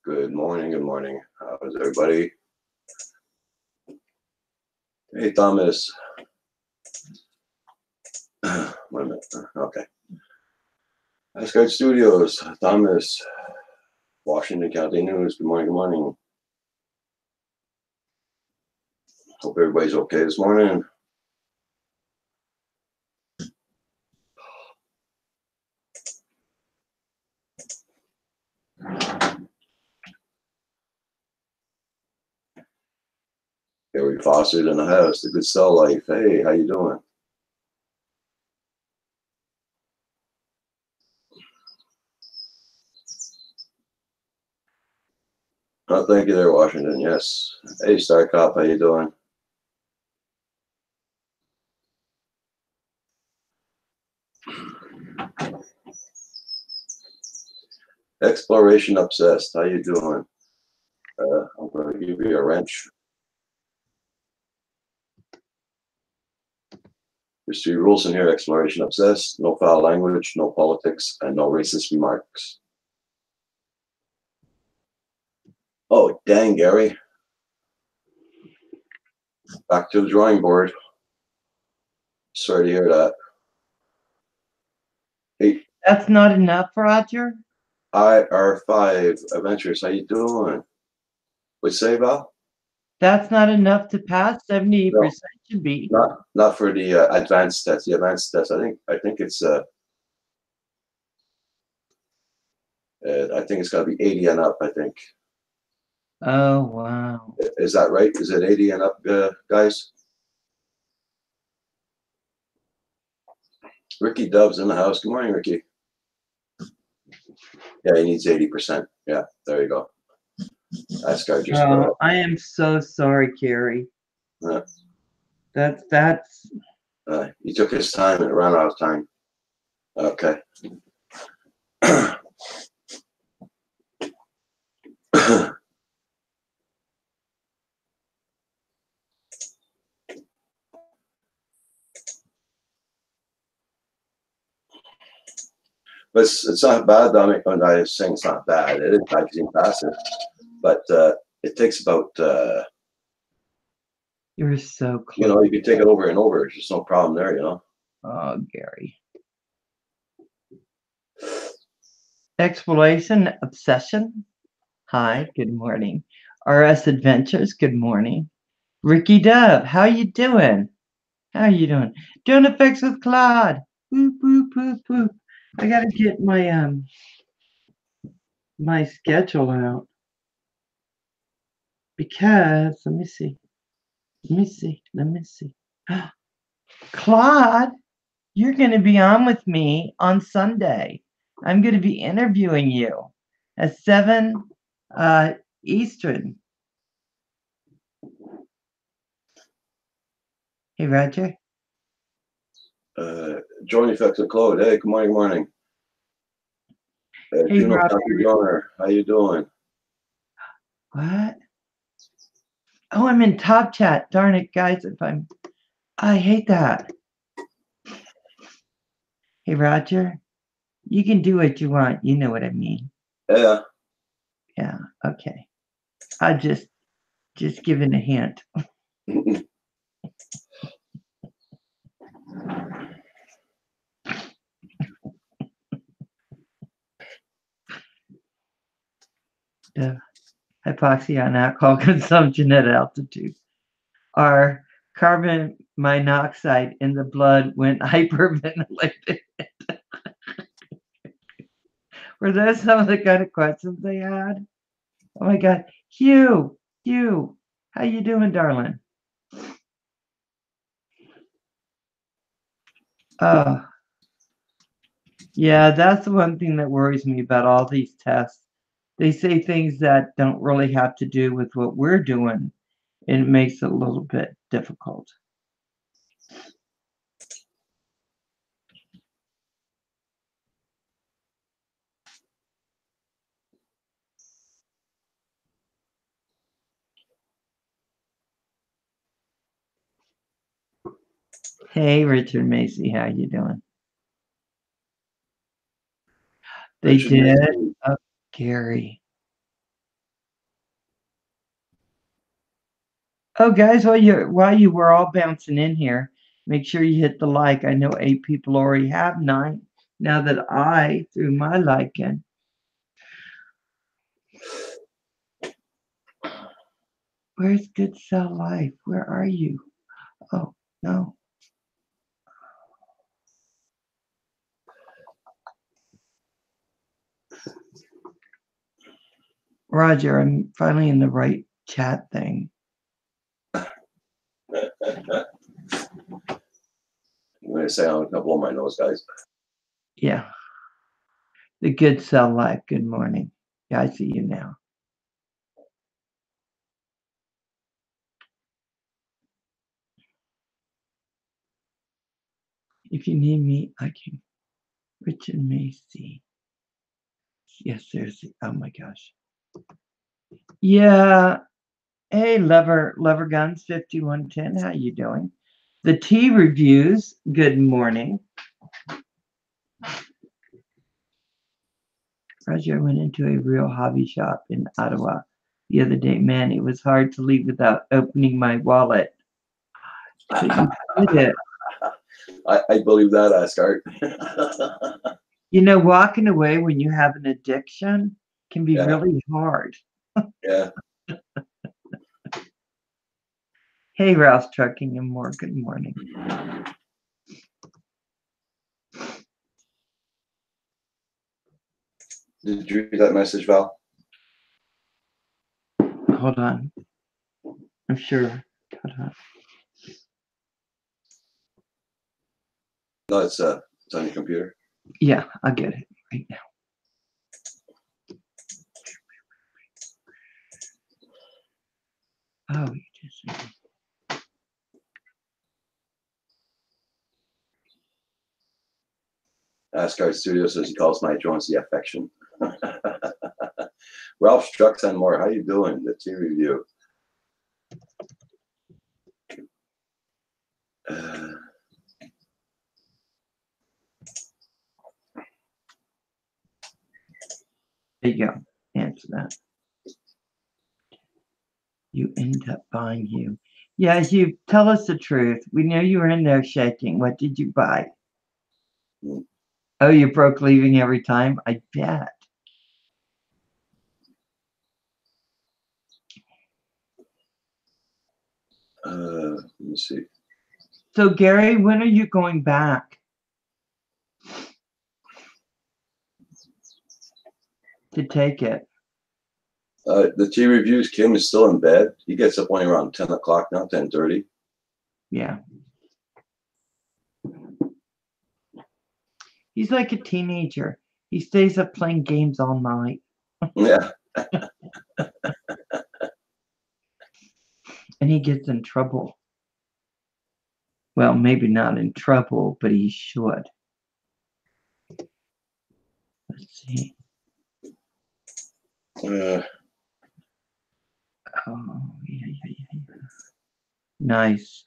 Good morning. Good morning. How's everybody? Hey, Thomas. Wait a minute. Okay. Asgard Studios. Thomas. Washington County News. Good morning. Good morning. Hope everybody's okay this morning. Gary Foster's in the house. The Good Cell Life. Hey, how you doing? Oh, thank you there, Washington. Yes. Hey, Star Cop. How you doing? Exploration Obsessed. How you doing? I'm going to give you a wrench. There's 3 rules in here. Exploration Obsessed. No foul language, no politics, and no racist remarks. Oh, dang, Gary. Back to the drawing board. Sorry to hear that. Hey. That's not enough, Roger? IR5 Adventures, how you doing? What'd you say, Val? That's not enough to pass. 78% should be. Not for the advanced test. The advanced test, I think it's got to be 80 and up, I think. Oh, wow. Is that right? Is it 80 and up, guys? Ricky Dove's in the house. Good morning, Ricky. Yeah, he needs 80%. Yeah, there you go. That's got just. Oh, I am so sorry, Carrie. That's. He took his time and it ran out of time. Okay. But it's not bad, Dominic. When I was saying it's not bad, it is bad because you can pass it. But it takes about. You're so close. You know, you can take it over and over. There's just no problem there, you know. Oh, Gary. Exploration Obsession. Hi, good morning. RS Adventures, good morning. Ricky Dove, how you doing? How you doing? Doing effects with Claude. Boop, boop, boop, boop. I gotta get my my schedule out. Because let me see. Claude, you're gonna be on with me on Sunday. I'm gonna be interviewing you at 7 Eastern. Hey, Roger. Join effects with Claude. Hey, good morning, morning. Hey, Roger. How you doing? What? Oh, I'm in Top Chat. Darn it, guys! I hate that. Hey, Roger. You can do what you want. You know what I mean. Yeah. Yeah. Okay. I just giving a hint. The hypoxia and alcohol consumption at altitude. Our carbon monoxide in the blood when hyperventilated. Were those some of the kind of questions they had? Oh my God. Hugh, how you doing, darling? Yeah, that's the one thing that worries me about all these tests. They say things that don't really have to do with what we're doing, and it makes it a little bit difficult. Hey, Richard Macy, how you doing? They Richard did. Mason. Oh, Gary. Oh, guys, while you were all bouncing in here, make sure you hit the like. I know 8 people already have 9. Now that I threw my like in. Where's Good Cell Life? Where are you? Oh, no. Roger, I'm finally in the right chat thing. I'm going to say on a couple of my notes, guys. Yeah. The Good Cell Life. Good morning. Yeah, I see you now. If you need me, I can. Richard Macy. Yes, there's. Oh my gosh. Yeah. Hey, Lover Guns 5110. How you doing? The Tea Reviews. Good morning. Roger, I went into a real hobby shop in Ottawa the other day. Man, it was hard to leave without opening my wallet. But you did it. I believe that, Asgard. You know, walking away when you have an addiction can be Yeah. really hard. Yeah. Hey, Ralph's Trucking and More. Good morning. Did you read that message, Val? Hold on. I'm sure. Hold on. No, it's on your computer. Yeah, I'll get it right now. Oh, you just. Asgard Studio says he calls my drones the affection. Ralph Trucks and More. How you doing? The tea review. There you go. Answer that. You end up buying Hugh. Yeah, Hugh, tell us the truth. We know you were in there shaking. What did you buy? Oh, you broke leaving every time? I bet. Let me see. So, Gary, when are you going back to take it? The tea reviews, Kim is still in bed. He gets up only around 10 o'clock now, 10:30. Yeah. He's like a teenager. He stays up playing games all night. Yeah. And he gets in trouble. Well, maybe not in trouble, but he should. Let's see. Oh, yeah. Nice.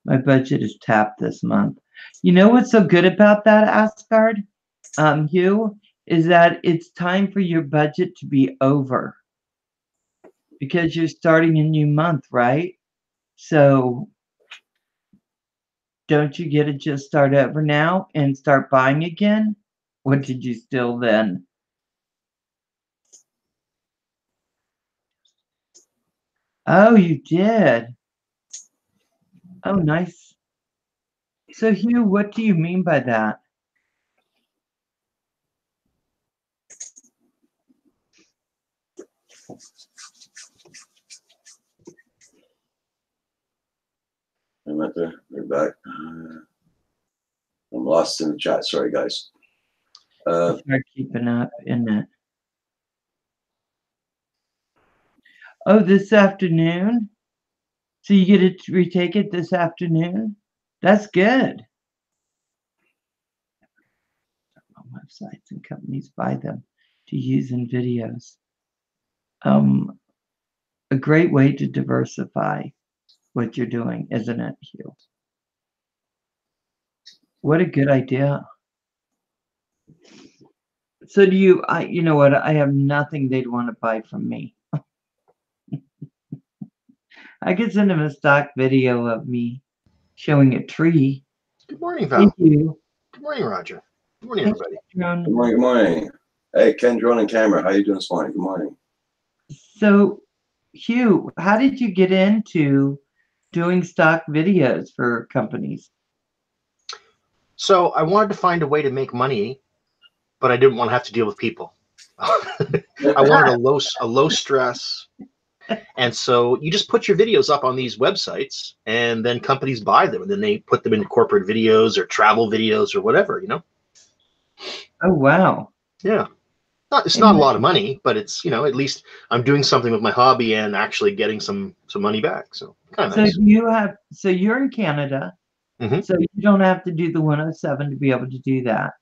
My budget is tapped this month. You know what's so good about that, Asgard? Hugh, is that it's time for your budget to be over. Because you're starting a new month, right? So don't you get to just start over now and start buying again? Or did you still then? Oh, you did. Oh, nice. So, Hugh, what do you mean by that? I'm at the, we're back. I'm lost in the chat. Sorry, guys. Start keeping up, isn't it? Oh, this afternoon? So you get to retake it this afternoon? That's good. Websites and companies buy them to use in videos. A great way to diversify what you're doing, isn't it, Hugh? What a good idea. So do you, you know what? I have nothing they'd want to buy from me. I could send them a stock video of me showing a tree. Good morning, Thank Val. you. Good morning, Roger. Good morning, Hey, everybody. John. Good morning, good morning. Hey, Ken, drone and camera. How you doing this morning? Good morning. So, Hugh, how did you get into doing stock videos for companies? So I wanted to find a way to make money, but I didn't want to have to deal with people. I wanted a low stress. And so you just put your videos up on these websites, and then companies buy them, and then they put them into corporate videos or travel videos or whatever, you know? Oh, wow. Yeah. It's not a lot of money, but it's, you know, at least I'm doing something with my hobby and actually getting some money back. So kind of So nice. you're in Canada, Mhm. so you don't have to do the 107 to be able to do that.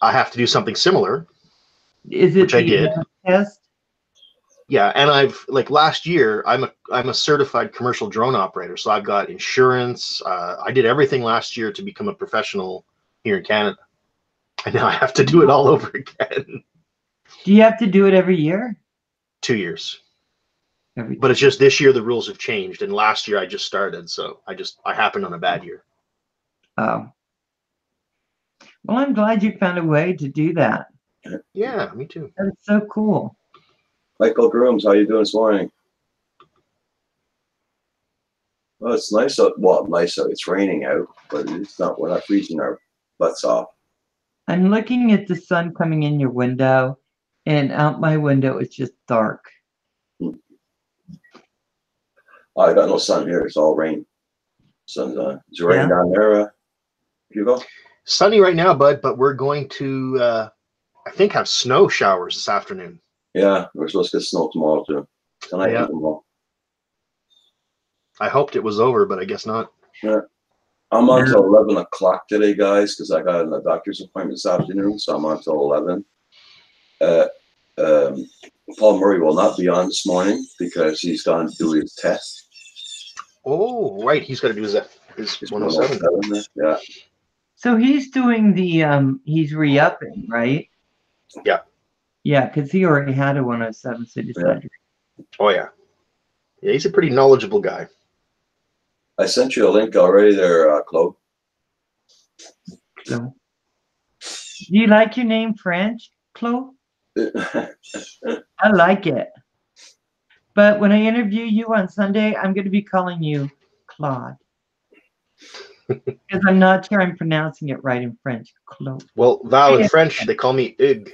I have to do something similar, Is it which I the did. test? Yeah, and I've like last year, I'm a certified commercial drone operator, so I've got insurance. I did everything last year to become a professional here in Canada, and now I have to do it all over again. Do you have to do it every year? 2 years, Every but it's just this year the rules have changed, and last year I just started, so I happened on a bad year. Oh. Well, I'm glad you found a way to do that. Yeah, me too. That's so cool. Michael Grooms, how you doing this morning? Well, it's nice out. Well, nice out. It's raining out, but it's not. We're not freezing our butts off. I'm looking at the sun coming in your window, and out my window it's just dark. I got no sun here. It's all rain. Sun's on. Is it raining down there, Hugo? Sunny right now, bud, but we're going to I think have snow showers this afternoon. Yeah, we're supposed to get snow tomorrow too. Tonight and tomorrow. I hoped it was over, but I guess not. Yeah. I'm on till 11 o'clock today, guys, because I got a doctor's appointment this afternoon, so I'm on till 11. Paul Murray will not be on this morning because he's gone to do his test. Oh, right. He's got to do his 107. Yeah. So he's doing the he's re-upping, right? Yeah. Yeah, because he already had a 107, so he decided. Oh yeah. Yeah, he's a pretty knowledgeable guy. I sent you a link already there, Claude. So, do you like your name French, Claude? I like it. But when I interview you on Sunday, I'm going to be calling you Claude. Because I'm not sure I'm pronouncing it right in French. Claude. Well, Val in French, they call me Hugues.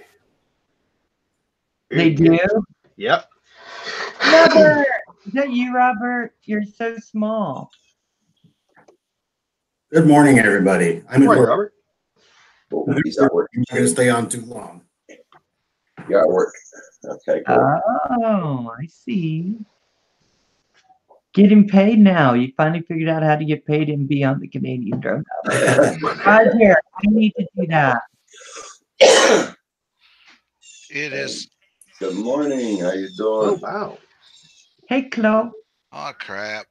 They do? Yep. Robert! Is that you, Robert? You're so small. Good morning, everybody. I'm Good morning, at work. Robert. Oh, he's at work. I'm not going to stay on too long. You're at work. Okay, cool. Oh, I see. Getting paid now. You finally figured out how to get paid and be on the Canadian Drone Hub. Roger, I need to do that. It is. Good morning. How you Oh, doing? wow. Hey, Chloe. Oh, crap.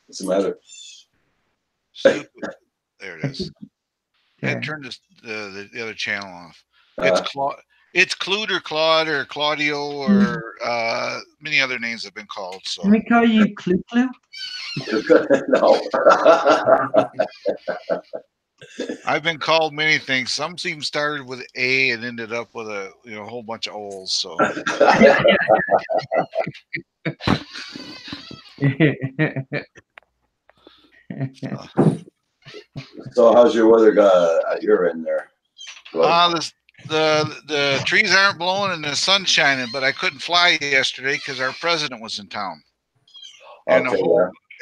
What's the matter? Stupid. There it is. There. And turn this, the other channel off. It's Clude or Claude or Claudio or many other names have been called. So Can we call you Clue Clue? No. I've been called many things. Some even started with A and ended up with a whole bunch of O's. So So how's your weather at your end there? the trees aren't blowing and the sun's shining, but I couldn't fly yesterday because our president was in town. And Okay,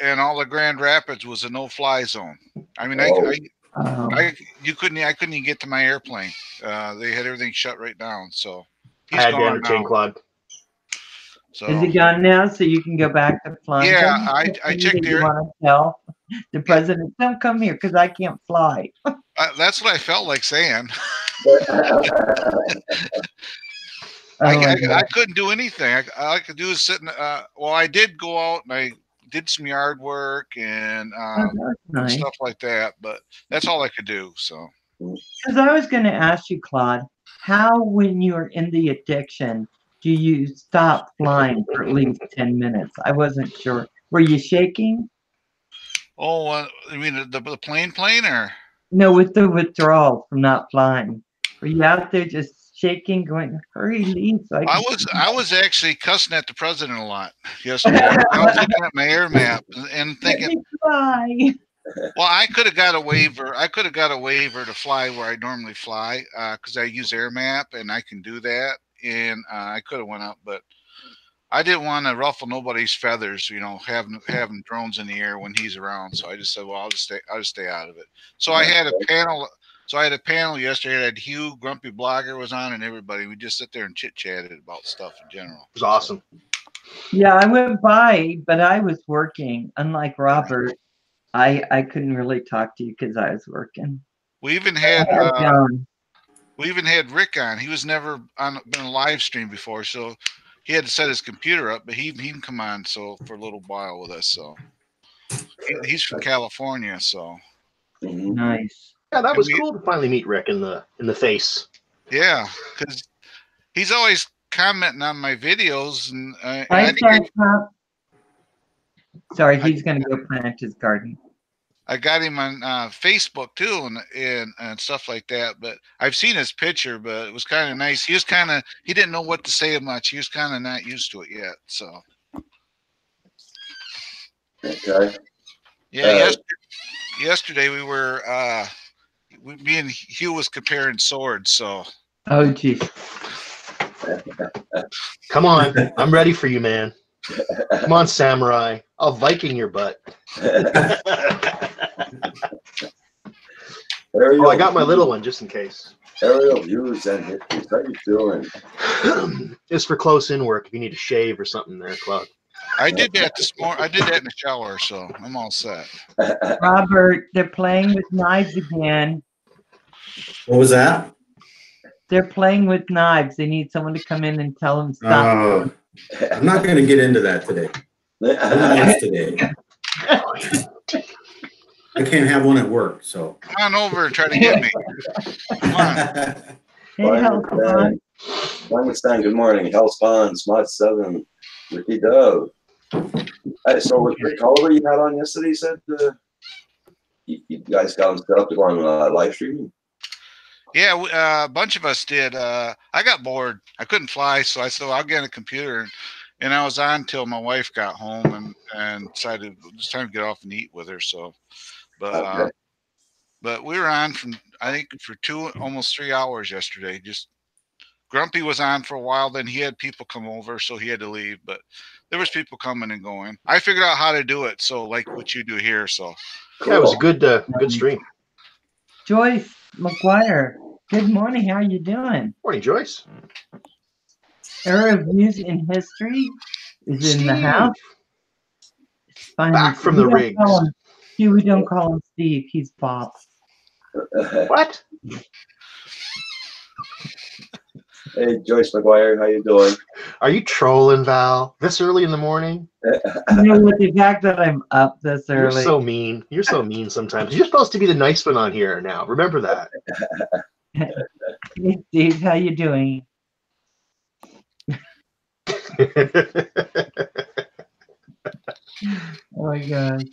and all the Grand Rapids was a no-fly zone. I mean, I couldn't even get to my airplane. They had everything shut right down. So he's I had to gone entertain now. Claude. So Is he gone now so you can go back to flying? yeah, I checked there. You want to tell the president, don't come here because I can't fly. That's what I felt like saying. Oh, I couldn't do anything. All I could do is sit in. Well, I did go out and I did some yard work and nice. stuff like that, but that's all I could do. So Because I was going to ask you, Claude, how, when you're in the addiction, do you stop flying for at least 10 minutes? I wasn't sure. Were you shaking? Oh, I mean the plane or? No, with the withdrawal from not flying. Were you out there just shaking, going, hurry, leave? So I was actually cussing at the president a lot yesterday. I was looking at my air map and let thinking, me fly. well, I could have got a waiver. I could have got a waiver to fly where I normally fly because I use air map and I can do that. And I could have went up, but I didn't want to ruffle nobody's feathers, you know, having drones in the air when he's around. So I just said, well, I'll just stay out of it. So I had a panel. So I had a panel yesterday. I had Hugh, Grumpy Blogger was on, and everybody. We just sit there and chit chatted about stuff in general. It was awesome. Yeah, I went by, but I was working. Unlike Robert, I couldn't really talk to you because I was working. We even had Rick on. He was never been a live stream before, so he had to set his computer up, but he can come on for a little while with us. So he's from California, so nice. Yeah, that was cool to finally meet Rick in the face. Yeah, because he's always commenting on my videos, and sorry, he's going to go plant his garden. I got him on Facebook too, and stuff like that. But I've seen his picture, but it was kind of nice. He didn't know what to say much. He was kind of not used to it yet. So okay. Yeah, yesterday we were me and Hugh was comparing swords. So oh geez, come on, I'm ready for you, man. Come on, samurai. I'll Viking your butt. Ariel, I got my little one just in case. Aerial views and histories. How you doing? Just for close in work if you need to shave or something there, Claude. I did that this morning. I did that in the shower, so I'm all set. Robert, they're playing with knives again. What was that? They're playing with knives. They need someone to come in and tell them stop. Oh, I'm not going to get into that today. No knives today. I can't have one at work, so. Come on over and try to get me. Come on. Hey, Hellspawn. Good morning. Hellspawn, Smart 7, Ricky Dove. So was Rick Culver you had on yesterday, you said you guys got him set up to go on live streaming? Yeah, a bunch of us did. I got bored. I couldn't fly, so I said, well, I'll get a computer. And I was on till my wife got home and decided it was time to get off and eat with her. So, but we were on I think for almost 3 hours yesterday. Just Grumpy was on for a while. Then he had people come over, so he had to leave. But there was people coming and going. I figured out how to do it. So like what you do here. So yeah, it was a good stream. Joyce McGuire, good morning. How are you doing? Morning, Joyce. Era Views in History is in the house. Back from the rigs. We don't call him Steve. He's Bob. What? Hey, Joyce McGuire, how you doing? Are you trolling, Val? This early in the morning? You know, with the fact that I'm up this early. You're so mean. You're so mean sometimes. You're supposed to be the nice one on here now. Remember that. Hey, Steve, how you doing? Oh my God.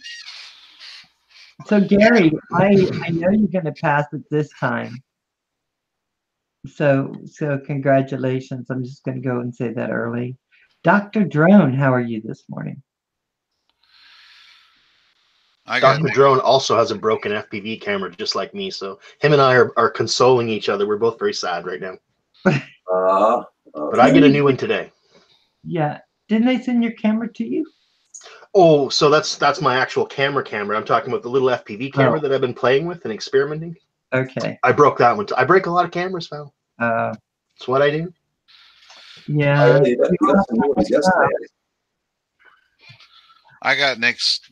So Gary, I know you're going to pass it this time. So congratulations. I'm just going to go and say that early. Dr. Drone, how are you this morning? Dr. Drone also has a broken FPV camera just like me. So him and I are consoling each other. We're both very sad right now. But I get a new one today. Yeah. Didn't they send your camera to you? Oh, so that's my actual camera. I'm talking about the little FPV camera that I've been playing with and experimenting. Okay. I broke that one. I break a lot of cameras, Val. That's what I do. Yeah. I got next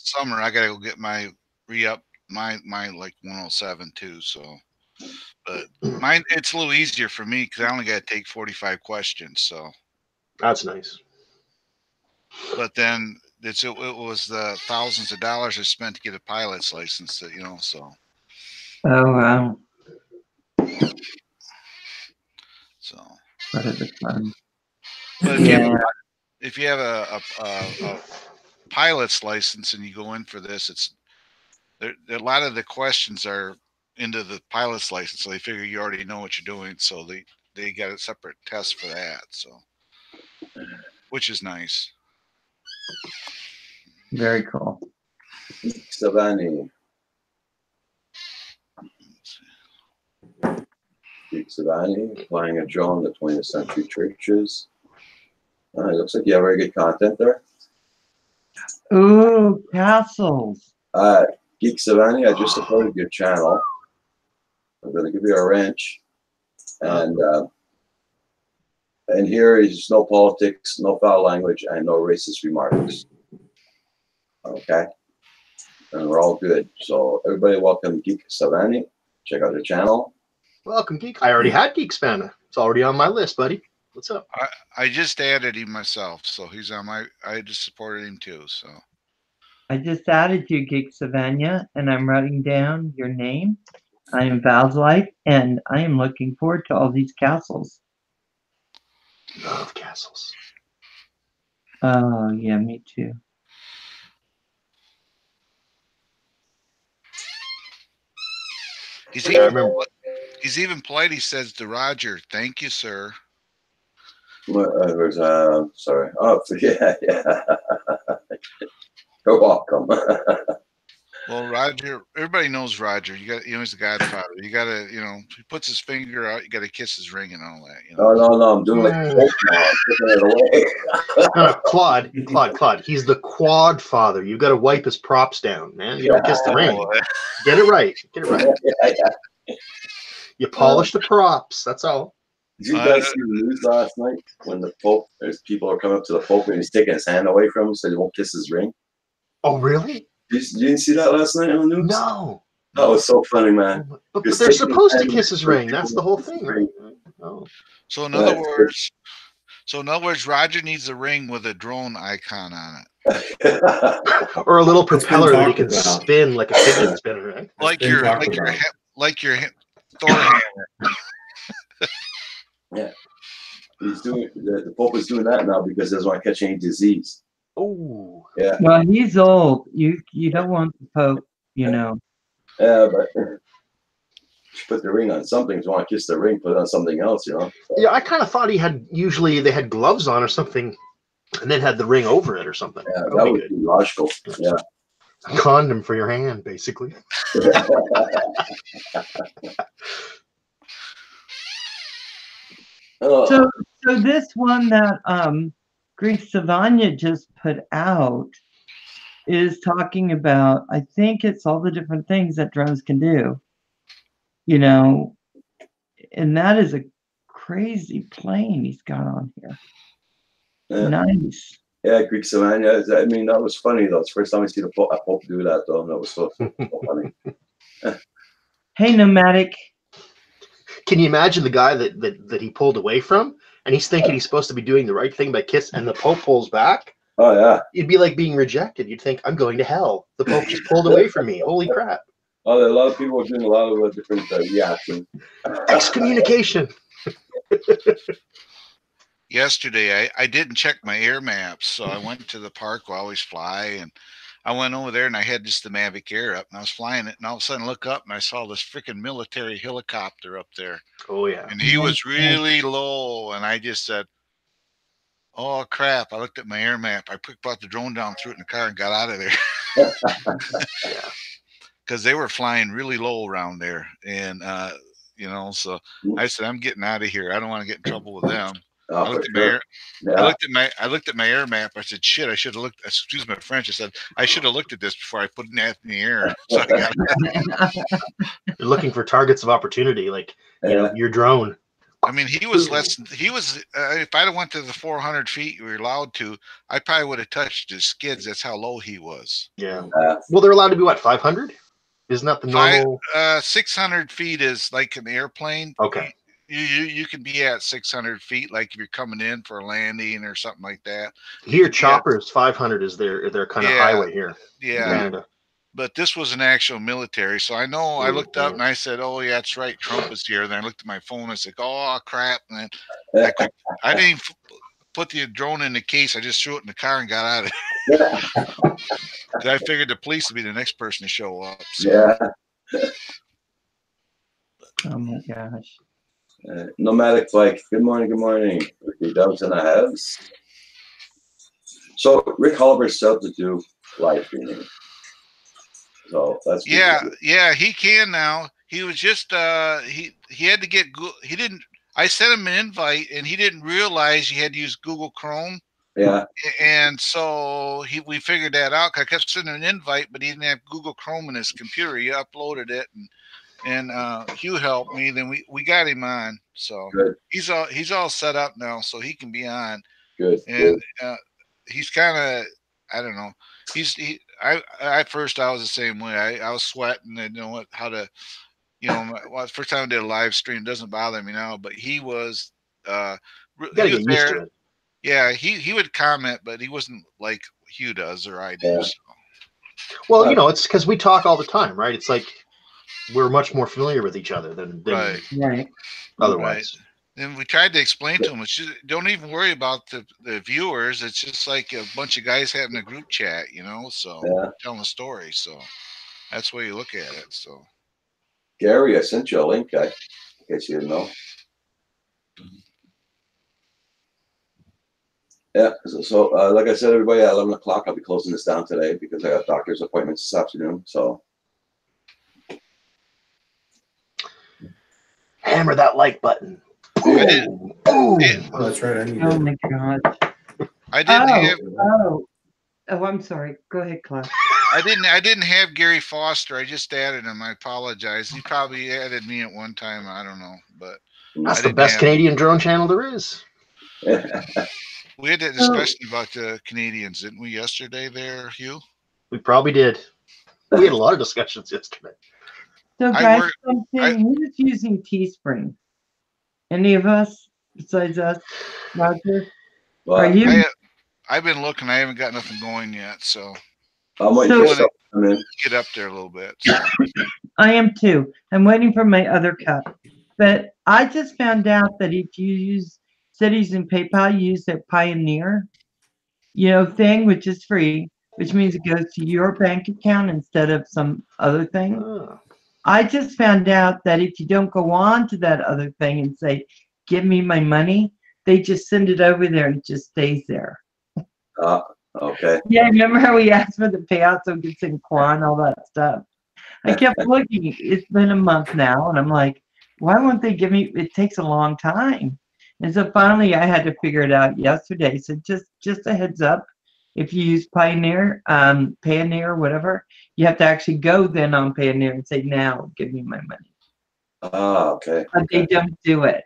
summer. I gotta go get my re-up my like 107 too. So, but mine it's a little easier for me because I only got to take 45 questions. So that's nice. But then it was the thousands of dollars I spent to get a pilot's license. So. Oh, wow. So, What is it fun? but Yeah. if you have a pilot's license and you go in for this, it's a lot of the questions are into the pilot's license, so they figure you already know what you're doing, so they got a separate test for that. So, which is nice. Very cool. Savani. Geek Savani, flying a drone at 20th Century Churches. It looks like you have very good content there. Ooh, castles. Geek Savani, I just supported your channel. I'm going to give you a wrench. And here is no politics, no foul language, and no racist remarks. Okay? And we're all good. So everybody welcome Geek Savani. Check out the channel. Welcome, Geek. I already had Geek Spanner. It's already on my list, buddy. What's up? I just added him myself, so he's on my. I just supported him too. So I just added you, Geek Savannah, and I'm writing down your name. I am Val's Life, and I am looking forward to all these castles. Love castles. Oh, yeah, me too. he's even polite. He says to Roger, "Thank you, sir." Sorry. Oh, yeah. You're welcome. Well, Roger, everybody knows Roger. He's the Godfather. You gotta, he puts his finger out. You gotta kiss his ring and all that. No, I'm doing like I'm taking it away. Claude. He's the quad father. You got to wipe his props down, man. You don't kiss the ring. Get it right. Yeah. You polish the props. That's all. Did you guys see the news last night when the Pope, there's people are coming up to the Pope and he's taking his hand away from him so he won't kiss his ring? Oh, really? You didn't see that last night on the news? No. That was so funny, man. But they're supposed to kiss his ring. That's the whole thing, right? Oh. So in other words, Roger needs a ring with a drone icon on it, or a little propeller that he can spin like a fidget spinner, right? like your Thor hammer. Yeah, he's doing. The Pope is doing that now because he doesn't want to catch any disease. Oh, yeah. Well, he's old. You don't want the Pope, Yeah, but you put the ring on something. If you want to kiss the ring, put it on something else, So. Yeah, I kind of thought usually they had gloves on or something, and then had the ring over it or something. Yeah, that would be logical. Yeah. A condom for your hand, basically. So this one that Greek Savannah just put out is talking about, I think it's all the different things that drones can do, and that is a crazy plane he's got on here. Yeah. Nice. Yeah, Greek Savannah. I mean, that was funny though. It's the first time I see the Pope do that though. And that was so funny. Hey, Nomadic. Can you imagine the guy that he pulled away from, and he's thinking he's supposed to be doing the right thing by kiss, and the Pope pulls back? Oh yeah. It'd be like being rejected. You'd think, I'm going to hell. The Pope just pulled away from me. Holy crap. Oh, a lot of people are doing a lot of different reactions. Excommunication. Yesterday, I didn't check my air maps, so I went to the park where I always fly, and I went over there and I had just the Mavic Air up, and I was flying it, and all of a sudden I look up and I saw this freaking military helicopter up there. Oh yeah. And he was really low, and I just said, "Oh crap!" I looked at my air map. I brought the drone down, threw it in the car, and got out of there. Yeah. Because they were flying really low around there, and so I said, "I'm getting out of here. I don't want to get in trouble with them." Oh, I looked at my air map. I said, "Shit! I should have looked." Excuse my French. I said, "I should have looked at this before I put it in the air." So I got You're looking for targets of opportunity, like your drone. I mean, he was less. He was. If I'd have went to the 400 feet you were allowed to, I probably would have touched his skids. That's how low he was. Yeah. Well, they're allowed to be what, 500? Isn't that the normal? 600 feet is like an airplane. Okay. You can be at 600 feet, like if you're coming in for a landing or something like that. Here, choppers 500 is their kind of highway here. Yeah. In Canada. but this was an actual military. So I know I looked up and I said, "Oh yeah, that's right, Trump is here." Then I looked at my phone and I said, "Oh crap!" And then I didn't even put the drone in the case. I just threw it in the car and got out of it. I figured the police would be the next person to show up. So. Yeah. Oh my gosh. Nomadic Bike. Good morning. Good morning. Ricky Dubs in the house. So Rick Holber set to do live streaming. So that's yeah, he can now. He was just he had to get he didn't. I sent him an invite and he didn't realize he had to use Google Chrome. Yeah. And so we figured that out. I kept sending an invite, but he didn't have Google Chrome in his computer. He uploaded it, and Hugh helped me. Then we got him on. So good. He's all set up now, so he can be on. Good. And he's kind of, I don't know. At first I was the same way. I was sweating and how to, first time I did a live stream. It doesn't bother me now, but he was gotta get used to it. Yeah, he would comment, but he wasn't like Hugh does or I do. Yeah. So. Well, it's because we talk all the time, right? It's like we're much more familiar with each other than right. otherwise. Right. And we tried to explain to him, don't even worry about the viewers. It's just like a bunch of guys having a group chat, so telling a story. So that's the way you look at it. So, Gary, I sent you a link. I guess you didn't know. Yeah. So like I said, everybody, at 11 o'clock, I'll be closing this down today because I got doctor's appointments this afternoon. So hammer that like button. Oh, that's right. I need Oh it. my God. I didn't have. Oh, I'm sorry. Go ahead, Clark. I didn't have Gary Foster. I just added him. I apologize. He probably added me at one time. I don't know, but that's the best Canadian drone channel there is. We had that discussion about the Canadians, didn't we, yesterday there, Hugh? We probably did. We had a lot of discussions yesterday. So guys, who's using Teespring? Any of us besides us, Roger? Well, Are you? I've been looking. I haven't got nothing going yet, so I'm waiting for something to come in. Get up there a little bit. So. I am too. I'm waiting for my other cup. But I just found out that if you use cities and PayPal, you use that Pioneer, thing, which is free, which means it goes to your bank account instead of some other thing. Oh. I just found out that if you don't go on to that other thing and say, give me my money, they just send it over there and it just stays there. Okay. Yeah, remember how we asked for the payout so we could send Quan, all that stuff? I kept looking. It's been a month now, and I'm like, why won't they give me? It takes a long time. And so finally I had to figure it out yesterday. So just a heads up. If you use Pioneer, whatever, you have to actually go then on Pioneer and say, now give me my money. Okay. But they don't do it.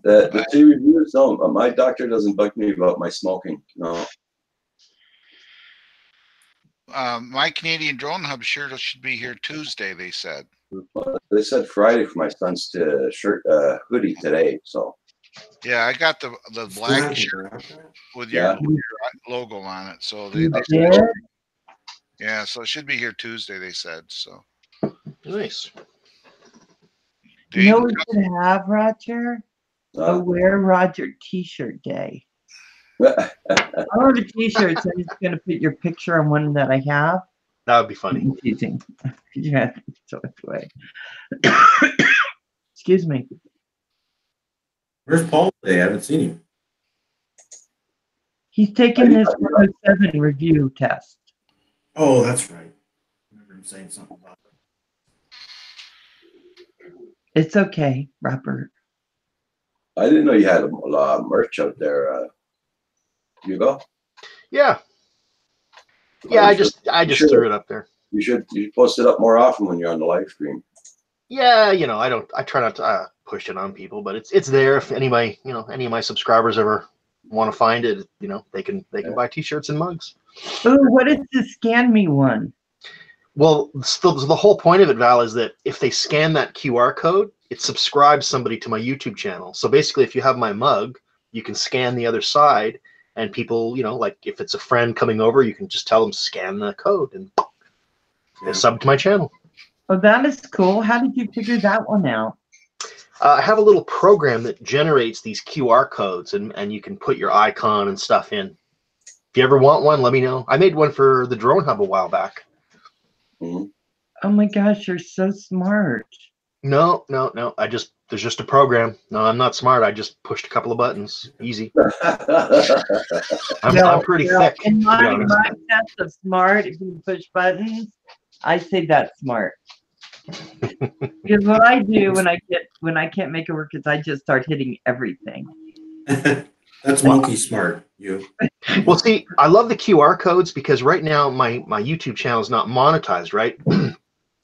The two reviews, no, my doctor doesn't bug me about my smoking. No. My Canadian Drone Hub shirt should be here Tuesday, they said. They said Friday for my son's hoodie today, so. Yeah, I got the black shirt with your logo on it. So they so it should be here Tuesday, they said. So nice. You know what we should have, Roger? A Wear Roger t-shirt day. I love a t-shirt, so I'm just going to put your picture on one that I have. That would be funny. I'm teasing. Yeah, so it's way. Excuse me. Where's Paul today? I haven't seen him. He's taking this 107 review test. Oh, that's right. I remember him saying something about it. It's okay, Robert. I didn't know you had a lot of merch out there, Hugo. Yeah. Yeah, I just threw it up there. You should post it up more often when you're on the live stream. Yeah, I try not to push it on people, but it's there. If anybody, any of my subscribers ever want to find it, they can buy t-shirts and mugs. Oh, what is the Scan Me one? Well, the whole point of it, Val, is that if they scan that QR code, it subscribes somebody to my YouTube channel. So basically, if you have my mug, you can scan the other side, and people, like if it's a friend coming over, you can just tell them scan the code, and Sub to my channel. Oh, that is cool. How did you figure that one out? I have a little program that generates these QR codes, and you can put your icon and stuff in. If you ever want one, let me know. I made one for the Drone Hub a while back. Mm-hmm. Oh my gosh, you're so smart. No. There's just a program. No, I'm not smart. I just pushed a couple of buttons. Easy. I'm pretty thick. In to be my honest. sense of smart, if you push buttons, I say that's smart. Because what I do when I can't make it work is I just start hitting everything. That's monkey smart. You. Well, see, I love the QR codes because right now my YouTube channel is not monetized, right?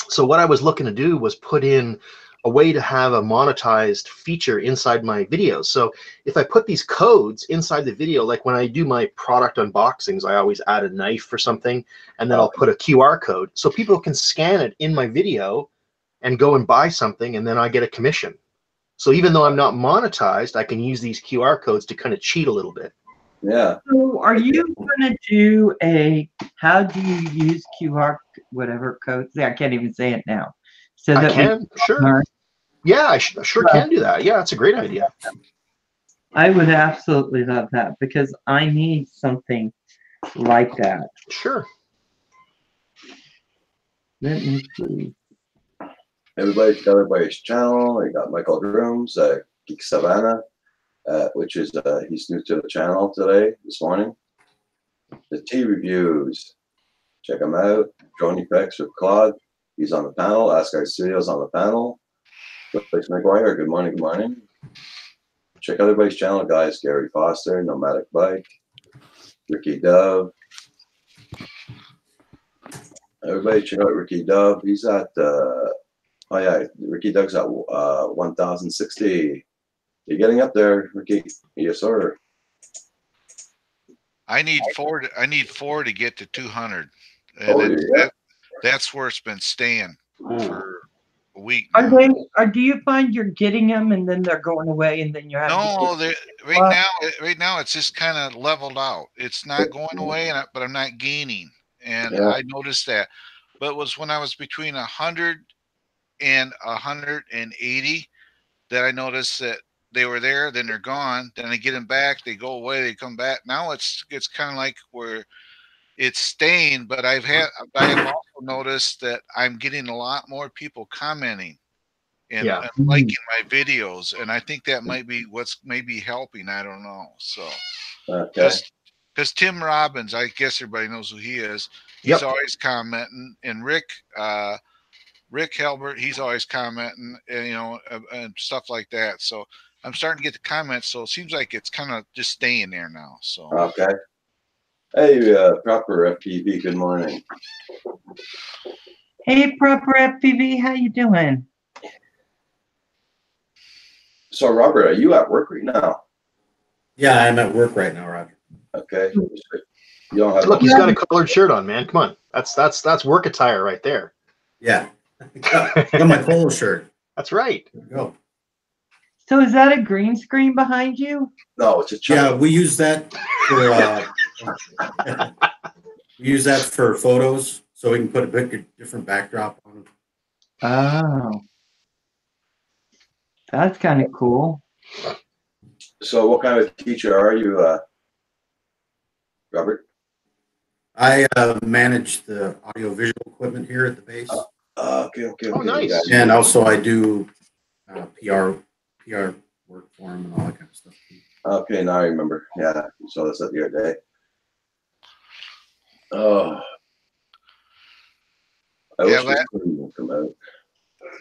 So what I was looking to do was put in a way to have a monetized feature inside my videos. So if I put these codes inside the video, like when I do my product unboxings, I always add a knife or something, and then I'll put a QR code so people can scan it in my video and go and buy something, and then I get a commission. So even though I'm not monetized, I can use these QR codes to kind of cheat a little bit. Yeah. So are you going to do how do you use QR whatever codes? I can't even say it now. So I that can, sure. learn. Yeah, I sure can do that. Yeah, it's a great idea. I would absolutely love that because I need something like that. Sure. Let me see. Everybody's got everybody's channel. You got Michael Grooms, Geek Savannah, which is he's new to the channel this morning. The Tea reviews, check him out. Drone Effects with Claude, he's on the panel. Ask Our Studios on the panel. Felix McGuire, good morning, good morning. Check out everybody's channel, guys. Gary Foster, Nomadic Bike, Ricky Dove. Everybody check out Ricky Dove. He's at oh yeah, Ricky Dove's at 1,060. You're getting up there, Ricky. Yes, sir. I need four to get to 200. Oh, And yeah. that's where it's been staying for a week Are now. do you find you're getting them and then they're going away and then you're having No, right now it's just kind of leveled out. It's not going away, but I'm not gaining, and Yeah. I noticed that. But it was when I was between 100 and 180 that I noticed that they were there, then they're gone. Then I get them back, they go away, they come back. Now it's kind of like where it's staying, but I have also noticed that I'm getting a lot more people commenting and liking my videos, and I think that might be what's maybe helping. I don't know. So, because Tim Robbins, I guess everybody knows who he is. He's always commenting, and Rick Helbert, he's always commenting, and, and stuff like that. So I'm starting to get the comments. So it seems like it's kind of just staying there now. So okay. Hey, Proper FPV, good morning. Hey, Proper FPV, how you doing? So, Robert, are you at work right now? Yeah, I'm at work right now, Roger. Okay. You don't have. Look, he's got a colored shirt on, man. Come on, that's work attire right there. Yeah, got my polo shirt. That's right. There we go. So is that a green screen behind you? No, it's a Yeah, we use that for we use that for photos, so we can put a different backdrop on them. Oh, that's kind of cool. So, what kind of teacher are you, Robert? I manage the audio-visual equipment here at the base. Okay. Oh, nice. And also I do PR work for him and all that kind of stuff. Okay, now I remember. Yeah, you saw this the other day. Oh. I wish this couldn't come out.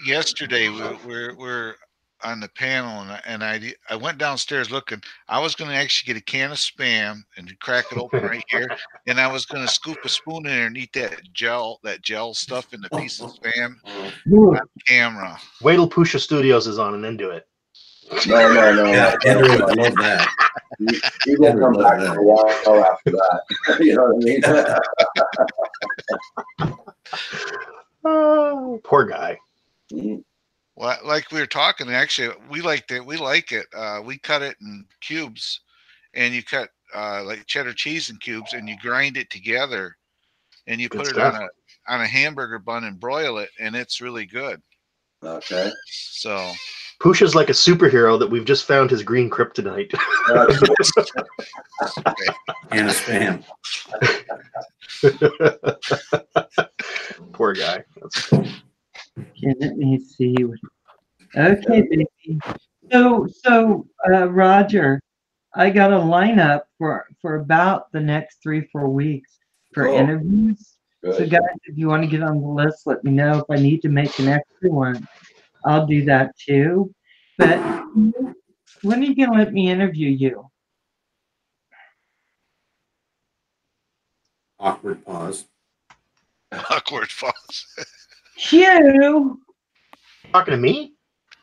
yesterday we're on the panel, and I went downstairs looking. I was going to actually get a can of Spam and crack it open right here, and I was going to scoop a spoon in there and eat that gel stuff in the piece of Spam on camera. Wait till Pusha Studios is on and then do it. No. Yeah, Andrew would love that. You won't come back for a while after that. You know what I mean? Oh, poor guy. Well, like we were talking, actually, we like it. We cut it in cubes, and you cut like cheddar cheese in cubes, and you grind it together, and you put it on on a hamburger bun and broil it, and it's really good. Okay. So Pusha's like a superhero that we've just found his green kryptonite. And a spam. Poor guy. That's Okay, let me see. Okay, baby. So, Roger, I got a lineup for about the next 3-4 weeks for Cool. interviews. So, Good. guys, if you want to get on the list, let me know. If I need to make an extra one, I'll do that too. But when are you gonna let me interview you? Awkward pause. awkward pause. Hugh, talking to me.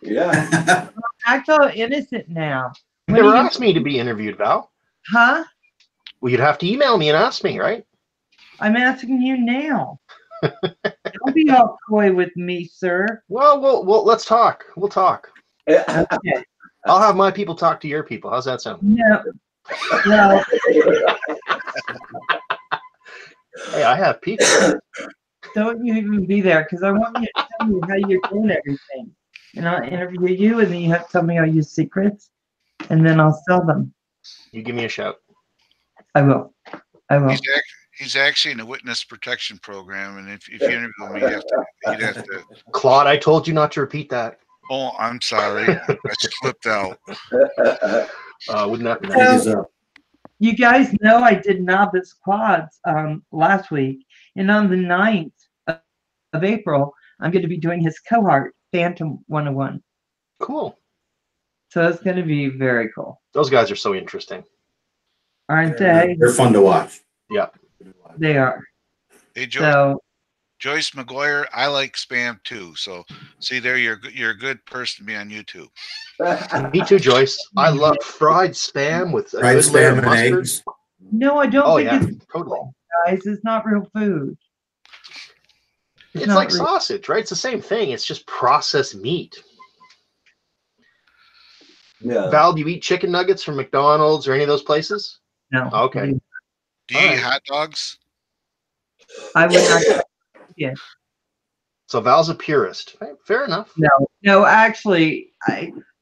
Yeah. act all innocent now. You When never are you asked me to be interviewed, Val. Huh? Well, you'd have to email me and ask me, right? I'm asking you now. Don't be all coy with me, sir. Well, let's talk. We'll talk. Yeah. Okay. I'll have my people talk to your people. How's that sound? No. Well, Hey, I have people. don't you even be there, because I want you to tell me how you're doing everything. And I'll interview you, and then you have to tell me all your secrets, and then I'll sell them. You give me a shout. I will. I will. He's actually in a witness protection program, and if you interview him, you'd have to. Claude, I told you not to repeat that. Oh, I'm sorry, I slipped out. Wouldn't that be Jig nice? is up. You guys know I did novice quads last week, and on the 9th of April, I'm going to be doing his cohort, Phantom 101. Cool. So it's going to be very cool. Those guys are so interesting. Aren't they? They're fun to watch. Yeah. They are. Hey, So, Joyce McGuire, I like spam too. So see there, you're a good person to be on YouTube. Me too, Joyce. I love fried spam with a Fried good layer spam of and mustard. eggs. no, I don't Oh think yeah, it's totally. guys. It's not real food. It's not like real- sausage, right? It's the same thing. It's just processed meat. Yeah. Val, do you eat chicken nuggets from McDonald's or any of those places? No. Okay. Do you All eat right. hot dogs? I would not. So Val's a purist. Fair enough. No, actually,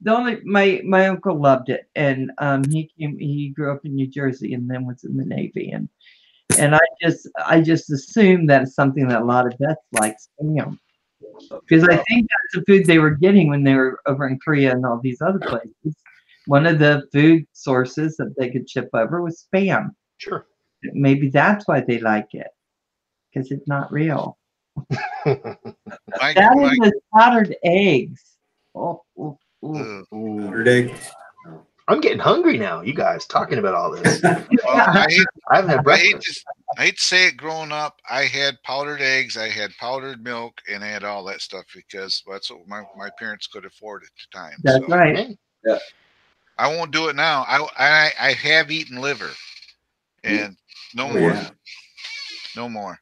my uncle loved it, and he grew up in New Jersey and then was in the Navy, and I just assumed that it's something that a lot of vets like, because I think that's the food they were getting when they were over in Korea and all these other places. One of the food sources that they could ship over was spam. Sure. Maybe that's why they like it, because it's not real. Mike, That Mike, is the powdered eggs. Oh, oh, oh. Powdered eggs. I'm getting hungry now. You guys talking about all this. well, I haven't had I hate breakfast. to say it. Growing up, I had powdered eggs, I had powdered milk, and I had all that stuff because that's what my parents could afford at the time. That's So right. Hey, I won't do it now. I have eaten liver, and no Oh, more, yeah. no more.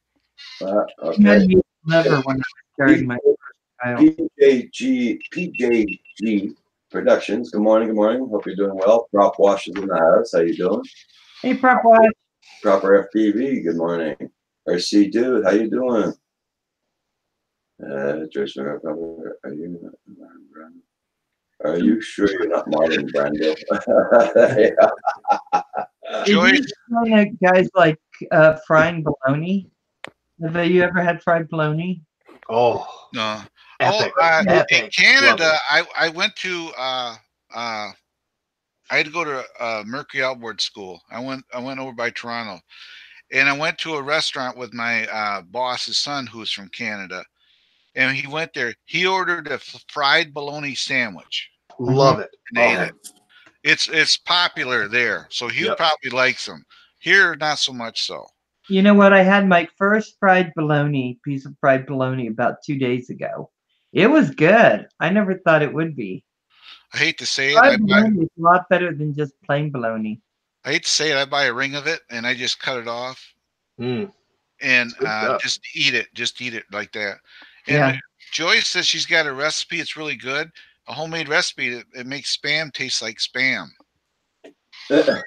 I Okay. used liver when I was carrying my child. PJG Productions. Good morning. Good morning. Hope you're doing well. Prop Washes in the house. How you doing? Hey, Prop Watch. Proper FPV. Good morning. RC Dude. How you doing? Joyce, are you sure you're not Marlon Brando? Did Joyce, you know that guys like frying bologna? Have you ever had fried bologna? oh, no. epic. In Epic. Canada, Love I went to I had to go to Mercury Outboard School. I went over by Toronto, and I went to a restaurant with my boss's son, who's from Canada, and he went there. He ordered a fried bologna sandwich Love it. and ate it. It's popular there, so he Yep. probably likes them. Here, not so much so. You know what? I had my first piece of fried bologna about 2 days ago. It was good. I never thought it would be. I hate to say it. Fried bologna is a lot better than just plain bologna. I hate to say it. I buy a ring of it and I just cut it off Mm. and Good stuff. just eat it. Just eat it like that. And Yeah. Joyce says she's got a recipe. It's really good. A homemade recipe that makes spam taste like spam. Okay.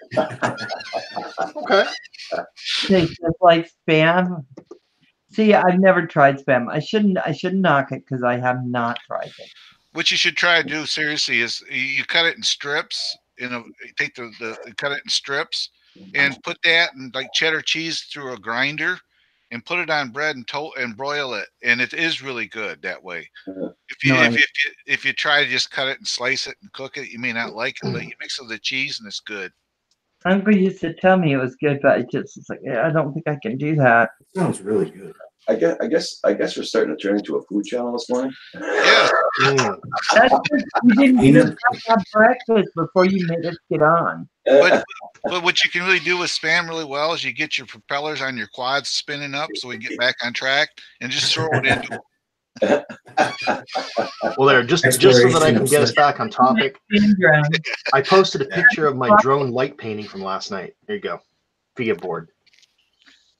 Tastes just like spam. See, I've never tried spam. I shouldn't knock it because I have not tried it. What you should try to do seriously is you cut it in strips. Take cut it in strips and put that and like cheddar cheese through a grinder and put it on bread and broil it. And it is really good that way. If you try to just cut it and slice it and cook it, you may not like it, but you mix it with the cheese and it's good. Uncle used to tell me it was good, but it's like, I don't think I can do that. It sounds really good. I guess we're starting to turn into a food channel this morning. Yeah. That's because you didn't even have breakfast before you made us get on. But what you can really do with spam really well is you get your propellers on your quads spinning up so we can get back on track and just throw it into Well, there, just so that I can get us back on topic, I posted a picture of my drone light painting from last night. There you go. If you get bored.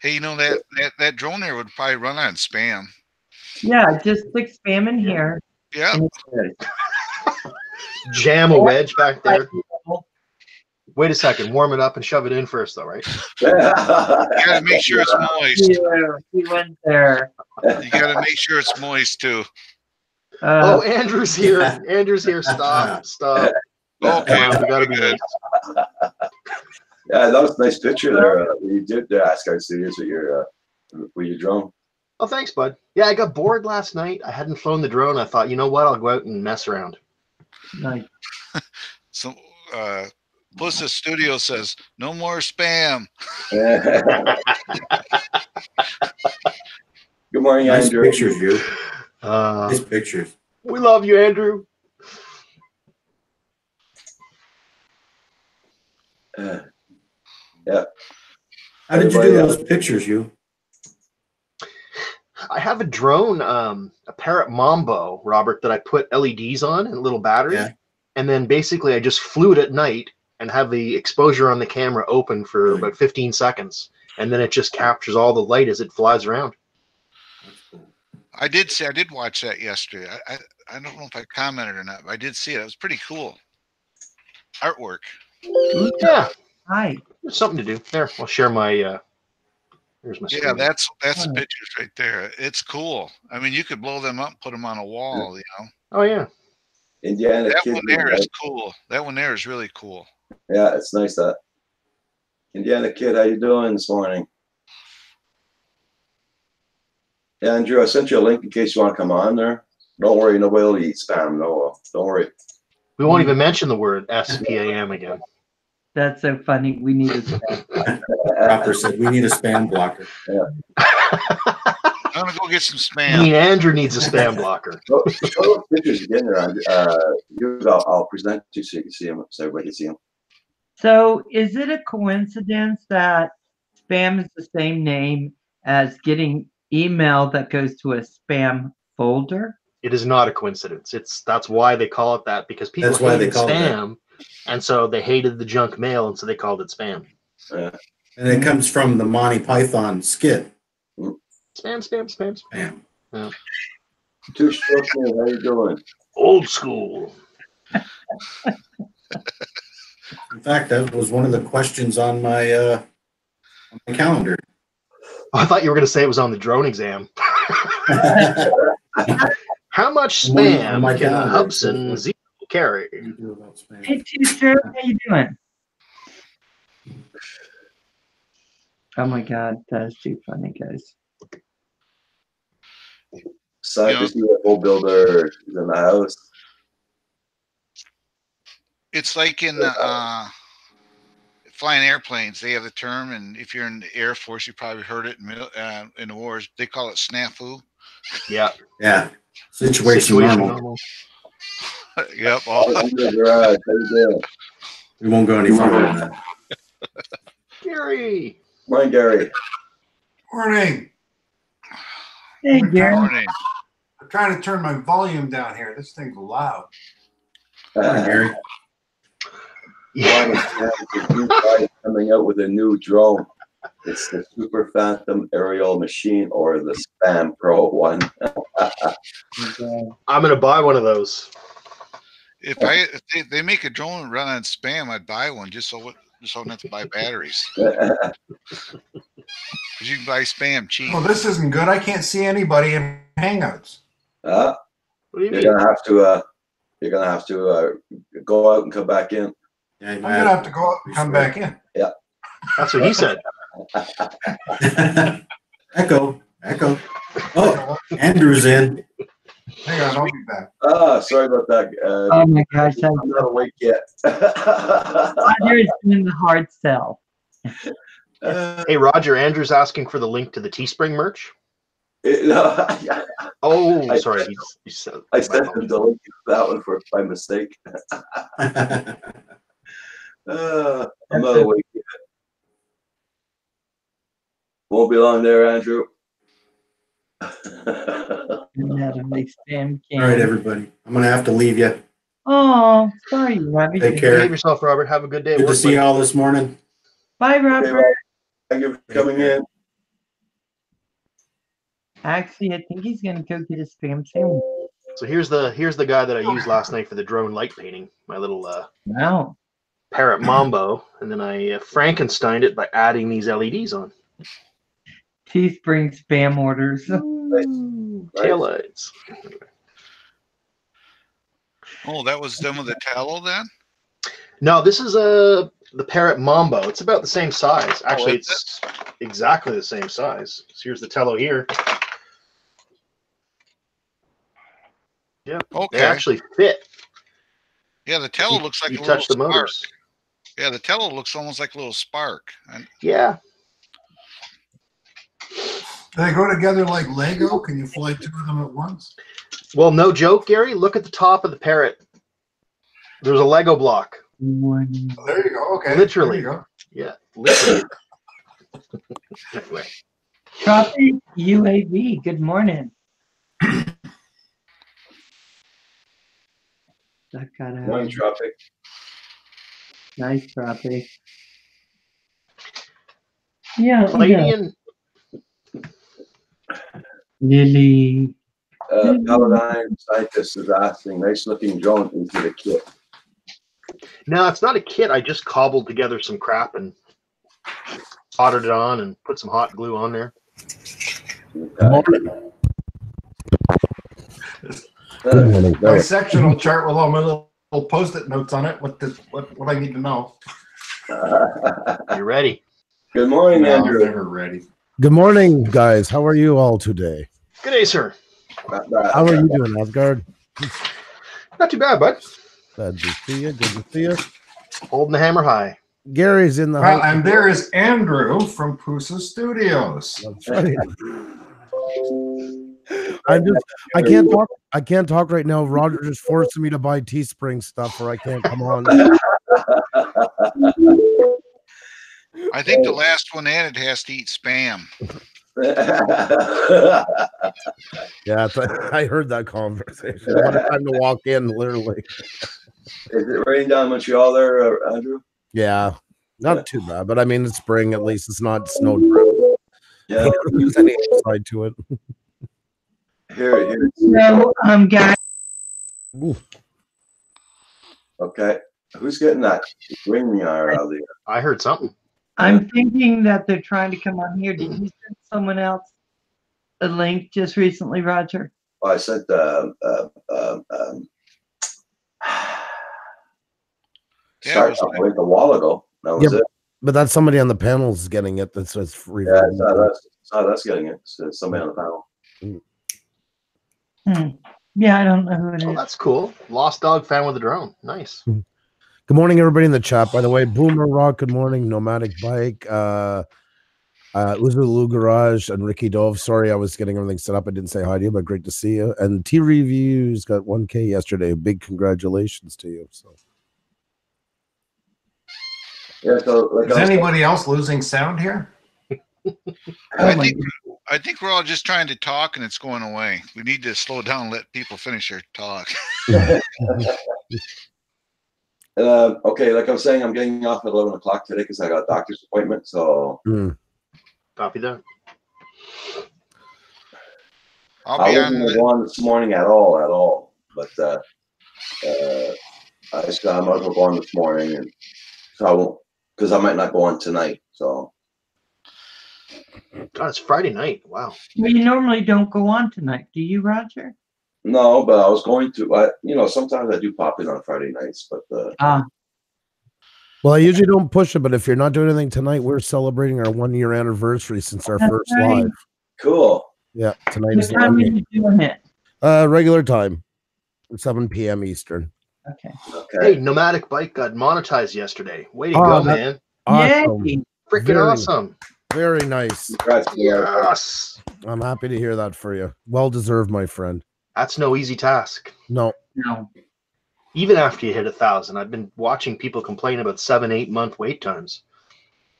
Hey, you know that drone there would probably run on spam. Yeah, just stick spam in here. Yeah. Jam a wedge back there. Wait a second. Warm it up and shove it in first, though, right? You gotta make sure it's moist. Yeah, he went there. You gotta make sure it's moist too. Oh, Andrew's here. Andrew's here. Stop. Okay, we gotta be nice. Yeah, that was a nice picture there. You did ask our studios with your drone. Oh, thanks, bud. Yeah, I got bored last night. I hadn't flown the drone. I thought, you know what? I'll go out and mess around. Nice. So, Pussa Studio says no more spam. Good morning, Nice Andrew. pictures, you. Nice pictures. We love you, Andrew. Yeah. How did you do those pictures, you? I have a drone, a Parrot Mambo, Robert, that I put LEDs on and a little battery. Yeah. And then basically I just flew it at night and have the exposure on the camera open for about 15 seconds. And then it just captures all the light as it flies around. That's cool. I did watch that yesterday. I don't know if I commented or not, but I did see it. It was pretty cool. Artwork. Yeah. Hi. There's something to do. There, I'll share my here's my screen. Yeah, that's the pictures right there. It's cool. I mean, you could blow them up, put them on a wall, you know. Oh yeah. Indiana That Kid. one there is cool. That one there is really cool. Yeah, it's nice that. Indiana Kid, how you doing this morning? Yeah, Andrew, I sent you a link in case you want to come on there. Don't worry, nobody will eat spam. No, don't worry. We won't even mention the word SPAM again. That's so funny. We need a spam. Proper said we need a spam blocker. I'm gonna go get some I spam. mean, Andrew needs a spam blocker. Show those pictures again there. I'll present you so you can see them, so everybody can see them. So is it a coincidence that spam is the same name as getting email that goes to a spam folder? It is not a coincidence. That's why they call it that, because people hated spam, and so they hated the junk mail, and so they called it spam. Yeah. And it comes from the Monty Python skit. Spam. Spam. Yeah. Two Strokes, how you doing? Old school. In fact, that was one of the questions on my calendar. Oh, I thought you were going to say it was on the drone exam. How much On my spam can a calendar, Hubsan Zero carry? What do you do about spam? Hey, T-Stroke, how you doing? Oh my God, that is too funny, guys. Cypress UFO builder is in the house. It's like in flying airplanes. They have the term, and if you're in the Air Force, you probably heard it in the wars. They call it snafu. Yeah. Yeah. Situation normal. normal. Yep. Oh, under the garage. How you doing? We won't go any further than that. Gary. Morning, Gary. Morning. Hey, Good Gary. morning. I'm trying to turn my volume down here. This thing's loud. Morning, Gary. Yeah. Coming out with a new drone. It's the Super Phantom aerial machine or the Spam Pro one. I'm going to buy one of those. If they make a drone run on spam, I'd buy one just so just don't have to buy batteries. Because you can buy spam cheap. Oh, this isn't good. I can't see anybody in Hangouts. What do you You're mean? gonna have to go out and come back in. Yeah, you I'm might gonna have to go out and come back in. That's what he said. Echo. Oh, Andrew's in. Hang on, I'll be back. Sorry about that. Oh my gosh, I'm not awake yet. Roger is in the hard sell. Hey, Roger, Andrew's asking for the link to the Teespring merch. Oh, sorry. He said, I sent him the link to that one by mistake. I'm not awake yet. Won't be long there, Andrew. And that a big spam can. All right, everybody. I'm gonna have to leave you. Oh, sorry, Robbie. Take care. behave yourself, Robert. Have a good day. at Good to work, see you buddy. all this morning. Bye, Okay, Robert. well, thank you for coming in. Actually, I think he's gonna go get a spam sandwich. So here's the guy that I used last night for the drone light painting. My little Wow. Parrot Mambo, and then I Frankensteined it by adding these LEDs on. Teespring spam orders. Taillights. Oh, that was done with the tallow then? No, this is the Parrot Mambo. It's about the same size. Actually, is it's exactly the same size. So here's the Tello here. Yeah, they Okay. actually fit. Yeah, the tallow looks like You a little touch the spark. motors. Yeah, the tallow looks almost like a little spark. And Yeah. Do they go together like Lego? Can you fly two of them at once? Well, no joke, Gary. Look at the top of the Parrot. There's a Lego block. Morning. Oh, there you go. Okay. Literally. There you go. Yeah, literally. Anyway. Tropic UAV. Good morning. That got out. Morning, Tropic. Nice, Tropic. Yeah. Palladian. Lily. Paladine Scientist is asking, nice looking drone into the kit. No, it's not a kit. I just cobbled together some crap and soldered it on and put some hot glue on there. My sectional chart with all my little post-it notes on it. What I need to know. You ready? Good morning, No, I'm Andrew. never ready. Good morning, guys. How are you all today? Good day, sir. Not bad. How are you doing, Asgard? Not too bad, bud. Glad to see you. Good to see you. Holding the hammer high. Gary's in the Well, house. and there is Andrew from Pusa Studios. That's right. I can't talk. I can't talk right now. Roger just forcing me to buy Teespring stuff, or I can't come on. I think the last one added has to eat spam. Yeah, I heard that conversation. What a time to walk in, literally. Is it raining down in Montreal there, Andrew? Yeah, not too bad, but I mean, it's spring. At least it's not snow driven. Yeah. There's any upside to it. Here. So, guys. Ooh. Okay. Who's getting that ring out of there? I heard something. I'm thinking that they're trying to come on here. Did you send someone else a link just recently, Roger? Oh, I sent start it was link a while ago. That was Yeah, it. But that's somebody on the panel is getting it. That's free. Yeah, it's not us getting it. It's somebody on the panel. Yeah, I don't know who it Oh, is. that's cool. Lost dog fan with a drone. Nice. Good morning, everybody in the chat. By the way, Boomer Rock. Good morning, Nomadic Bike. Uzulu Garage and Ricky Dove. Sorry, I was getting everything set up. I didn't say hi to you, but great to see you. And T Reviews got 1K yesterday. Big congratulations to you. So Yeah, so like Is anybody else losing sound here? I think we're all just trying to talk and it's going away. We need to slow down and let people finish their talk. Okay, like I was saying, I'm getting off at 11 o'clock today because I got a doctor's appointment. So Copy that. I'll I be wasn't on. going this morning at all. But I just got my go on this morning, and so I won't because I might not go on tonight. So. God, it's Friday night. Wow. Well, you normally don't go on tonight, do you, Roger? No, but I was going to. Sometimes I do pop in on Friday nights, but. Well, I usually don't push it, but if you're not doing anything tonight, we're celebrating our 1-year anniversary since our first live. Cool. Yeah, tonight What is the time are 1 year. you doing it? Regular time, 7 p.m. Eastern. Okay. Hey, Nomadic Bike got monetized yesterday. Way to Oh, go, that- man. Awesome. Yay! Freaking Very- awesome. Very nice. Congrats, yeah. Yes. I'm happy to hear that for you. Well deserved, my friend. That's no easy task. No. No. Even after you hit 1,000, I've been watching people complain about 7-8 month wait times.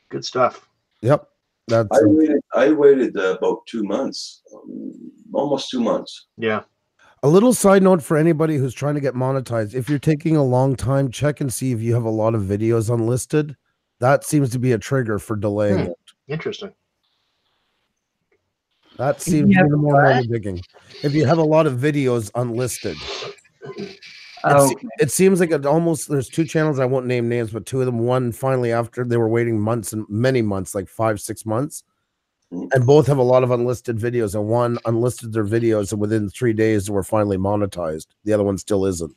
Good stuff. Yep. That's I waited about 2 months, almost 2 months. Yeah. a little side note for anybody who's trying to get monetized. If you're taking a long time, check and see if you have a lot of videos unlisted. That seems to be a trigger for delaying it. Interesting. That seems to be the more normal digging. If you have a lot of videos unlisted. It seems like there's two channels, I won't name names, but two of them, one finally after they were waiting months and many months, like 5-6 months, and both have a lot of unlisted videos, and one unlisted their videos and within 3 days they were finally monetized. The other one still isn't.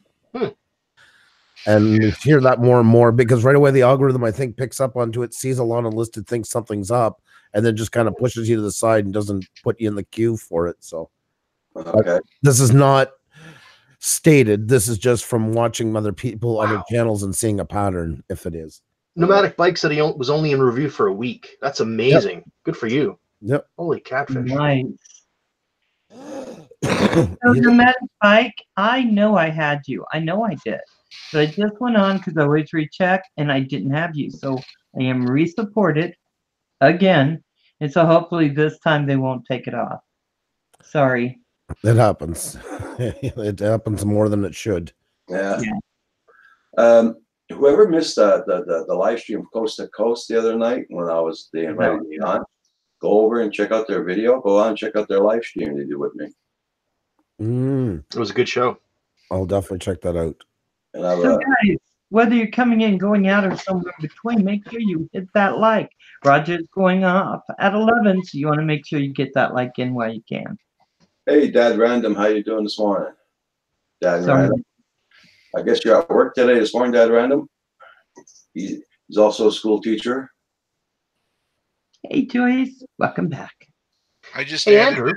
And you hear that more and more because right away the algorithm, I think, picks up onto it, sees a lot unlisted, thinks something's up, and then just kind of pushes you to the side and doesn't put you in the queue for it. So this is not stated. This is just from watching other people, other channels, and seeing a pattern, if it is. Nomadic Bike said he was only in review for a week. That's amazing. Yep. Good for you. Yep. Holy catfish. Nice. So Nomadic Bike, I know I had you. I know I did. But I just went on because I always recheck and I didn't have you. So I am resupported again. And so hopefully this time they won't take it off. Sorry. It happens. It happens more than it should. Yeah. Whoever missed the live stream Coast to Coast the other night when I was they invited me on, go over and check out their video. Go on and check out their live stream they did with me. It was a good show. I'll definitely check that out. And so guys, whether you're coming in, going out, or somewhere in between, make sure you hit that like. Roger's going off at 11, so you want to make sure you get that like in while you can. Hey, Dad Random, how you doing this morning? Dad Random. I guess you're at work today this morning, Dad Random. He's also a school teacher. Hey, Joyce. Welcome back. Hey, Andrew.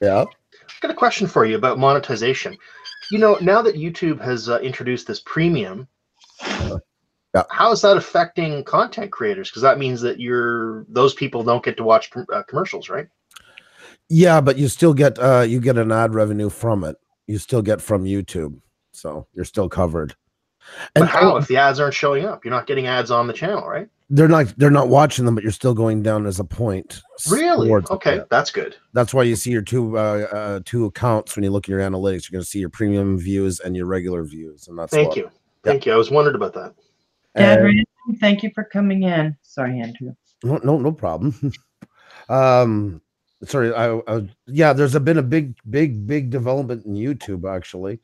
Yeah. I've got a question for you about monetization. You know, now that YouTube has introduced this premium, how is that affecting content creators? Because that means that those people don't get to watch commercials, right? Yeah, but you still get you get an ad revenue from it. You still get from YouTube, so you're still covered. And but how if the ads aren't showing up? You're not getting ads on the channel, right? They're not watching them, but you're still going down as a point. Really? Okay, that's good. That's why you see your two accounts when you look at your analytics. You're going to see your premium views and your regular views, and that's Thank you. Thank you. I was wondering about that. Dad Random, thank you for coming in. Sorry, Andrew. No problem. Sorry, yeah, there's been a big development in YouTube, actually.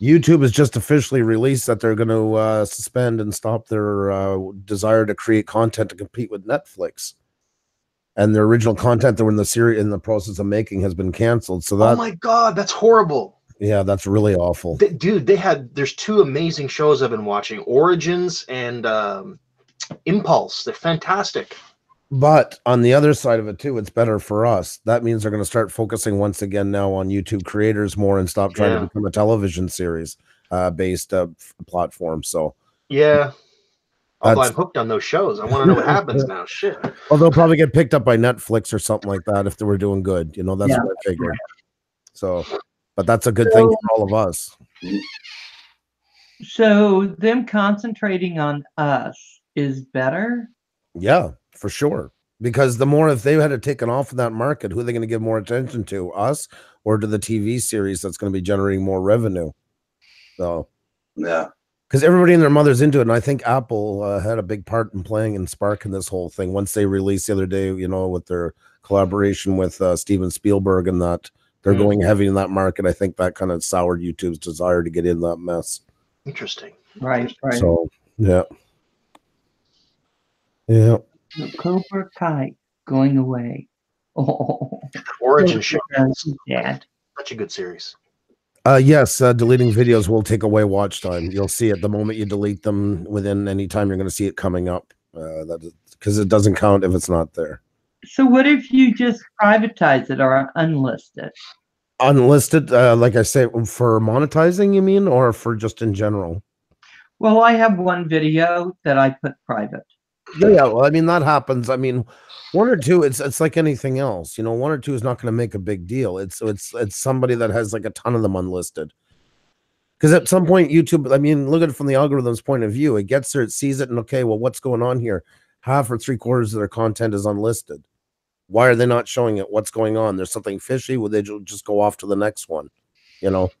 YouTube has just officially released that they're going to suspend and stop their desire to create content to compete with Netflix. And their original content that were in the process of making has been canceled. So that, oh my God, that's horrible. Yeah, that's really awful. Dude, there's two amazing shows I've been watching, Origins and Impulse. They're fantastic. But on the other side of it too, it's better for us. That means they're going to start focusing once again now on YouTube creators more and stop trying to become a television series based platform. So yeah, although I'm hooked on those shows. I want to know what happens now. Shit. Well, they'll probably get picked up by Netflix or something like that if they were doing good. You know, that's what I figure. So, but that's a good thing for all of us. So them concentrating on us is better? Yeah, for sure. Because the more, if they had to take it off of that market, who are they going to give more attention to, us or to the TV series that's going to be generating more revenue? So, yeah, because everybody and their mother's into it. And I think Apple had a big part in playing and sparking this whole thing once they released the other day, you know, with their collaboration with Steven Spielberg and that they're going heavy in that market. I think that kind of soured YouTube's desire to get in that mess. Interesting. Right. So, yeah. Yeah. The Cobra Kai going away. Oh, Origin show. Dad. Such a good series. Yes, deleting videos will take away watch time. You'll see it the moment you delete them. Within any time, you're going to see it coming up. Because it doesn't count if it's not there. So what if you just privatize it or unlist it? Unlisted, like I say, for monetizing, you mean, or for just in general? Well, I have one video that I put private. Yeah, well, I mean that happens. I mean, one or two, it's like anything else. You know, one or two is not going to make a big deal. It's somebody that has like a ton of them unlisted. Because at some point, YouTube, I mean, look at it from the algorithm's point of view. It gets there, it sees it, and okay, well, what's going on here? Half or 3/4 of their content is unlisted. Why are they not showing it? What's going on? There's something fishy. Would they just go off to the next one? You know?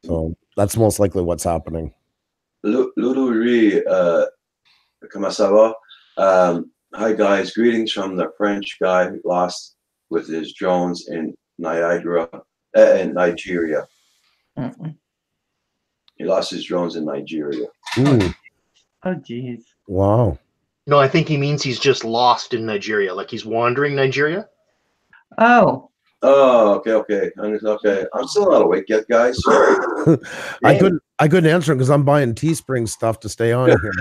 So that's most likely what's happening. Ludoury, comment ça va? Hi guys, greetings from the French guy who lost with his drones in Nigeria. Mm-mm. He lost his drones in Nigeria. Ooh, Oh, geez. wow. No, I think he means he's just lost in Nigeria, like he's wandering Nigeria. Oh, Oh, okay. I'm still not awake yet, guys. Sorry. I couldn't answer him because I'm buying Teespring stuff to stay on here.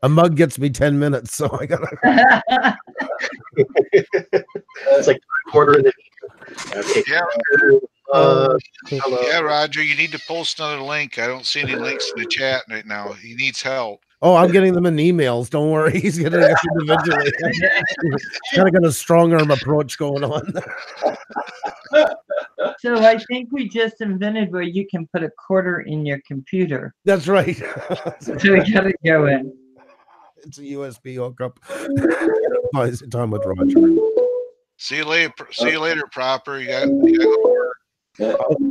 A mug gets me 10 minutes, so I gotta. It's like a quarter in the. Okay. Yeah. Hello. Yeah, Roger, you need to post another link. I don't see any links in the chat right now. He needs help. Oh, I'm getting them in emails. Don't worry, he's getting it individually. Kind of got a strong arm approach going on. so I think we just invented where you can put a quarter in your computer. That's right. So we gotta go in. It's a USB hookup. Buys time with Roger. See you later, Proper. You got to go to work.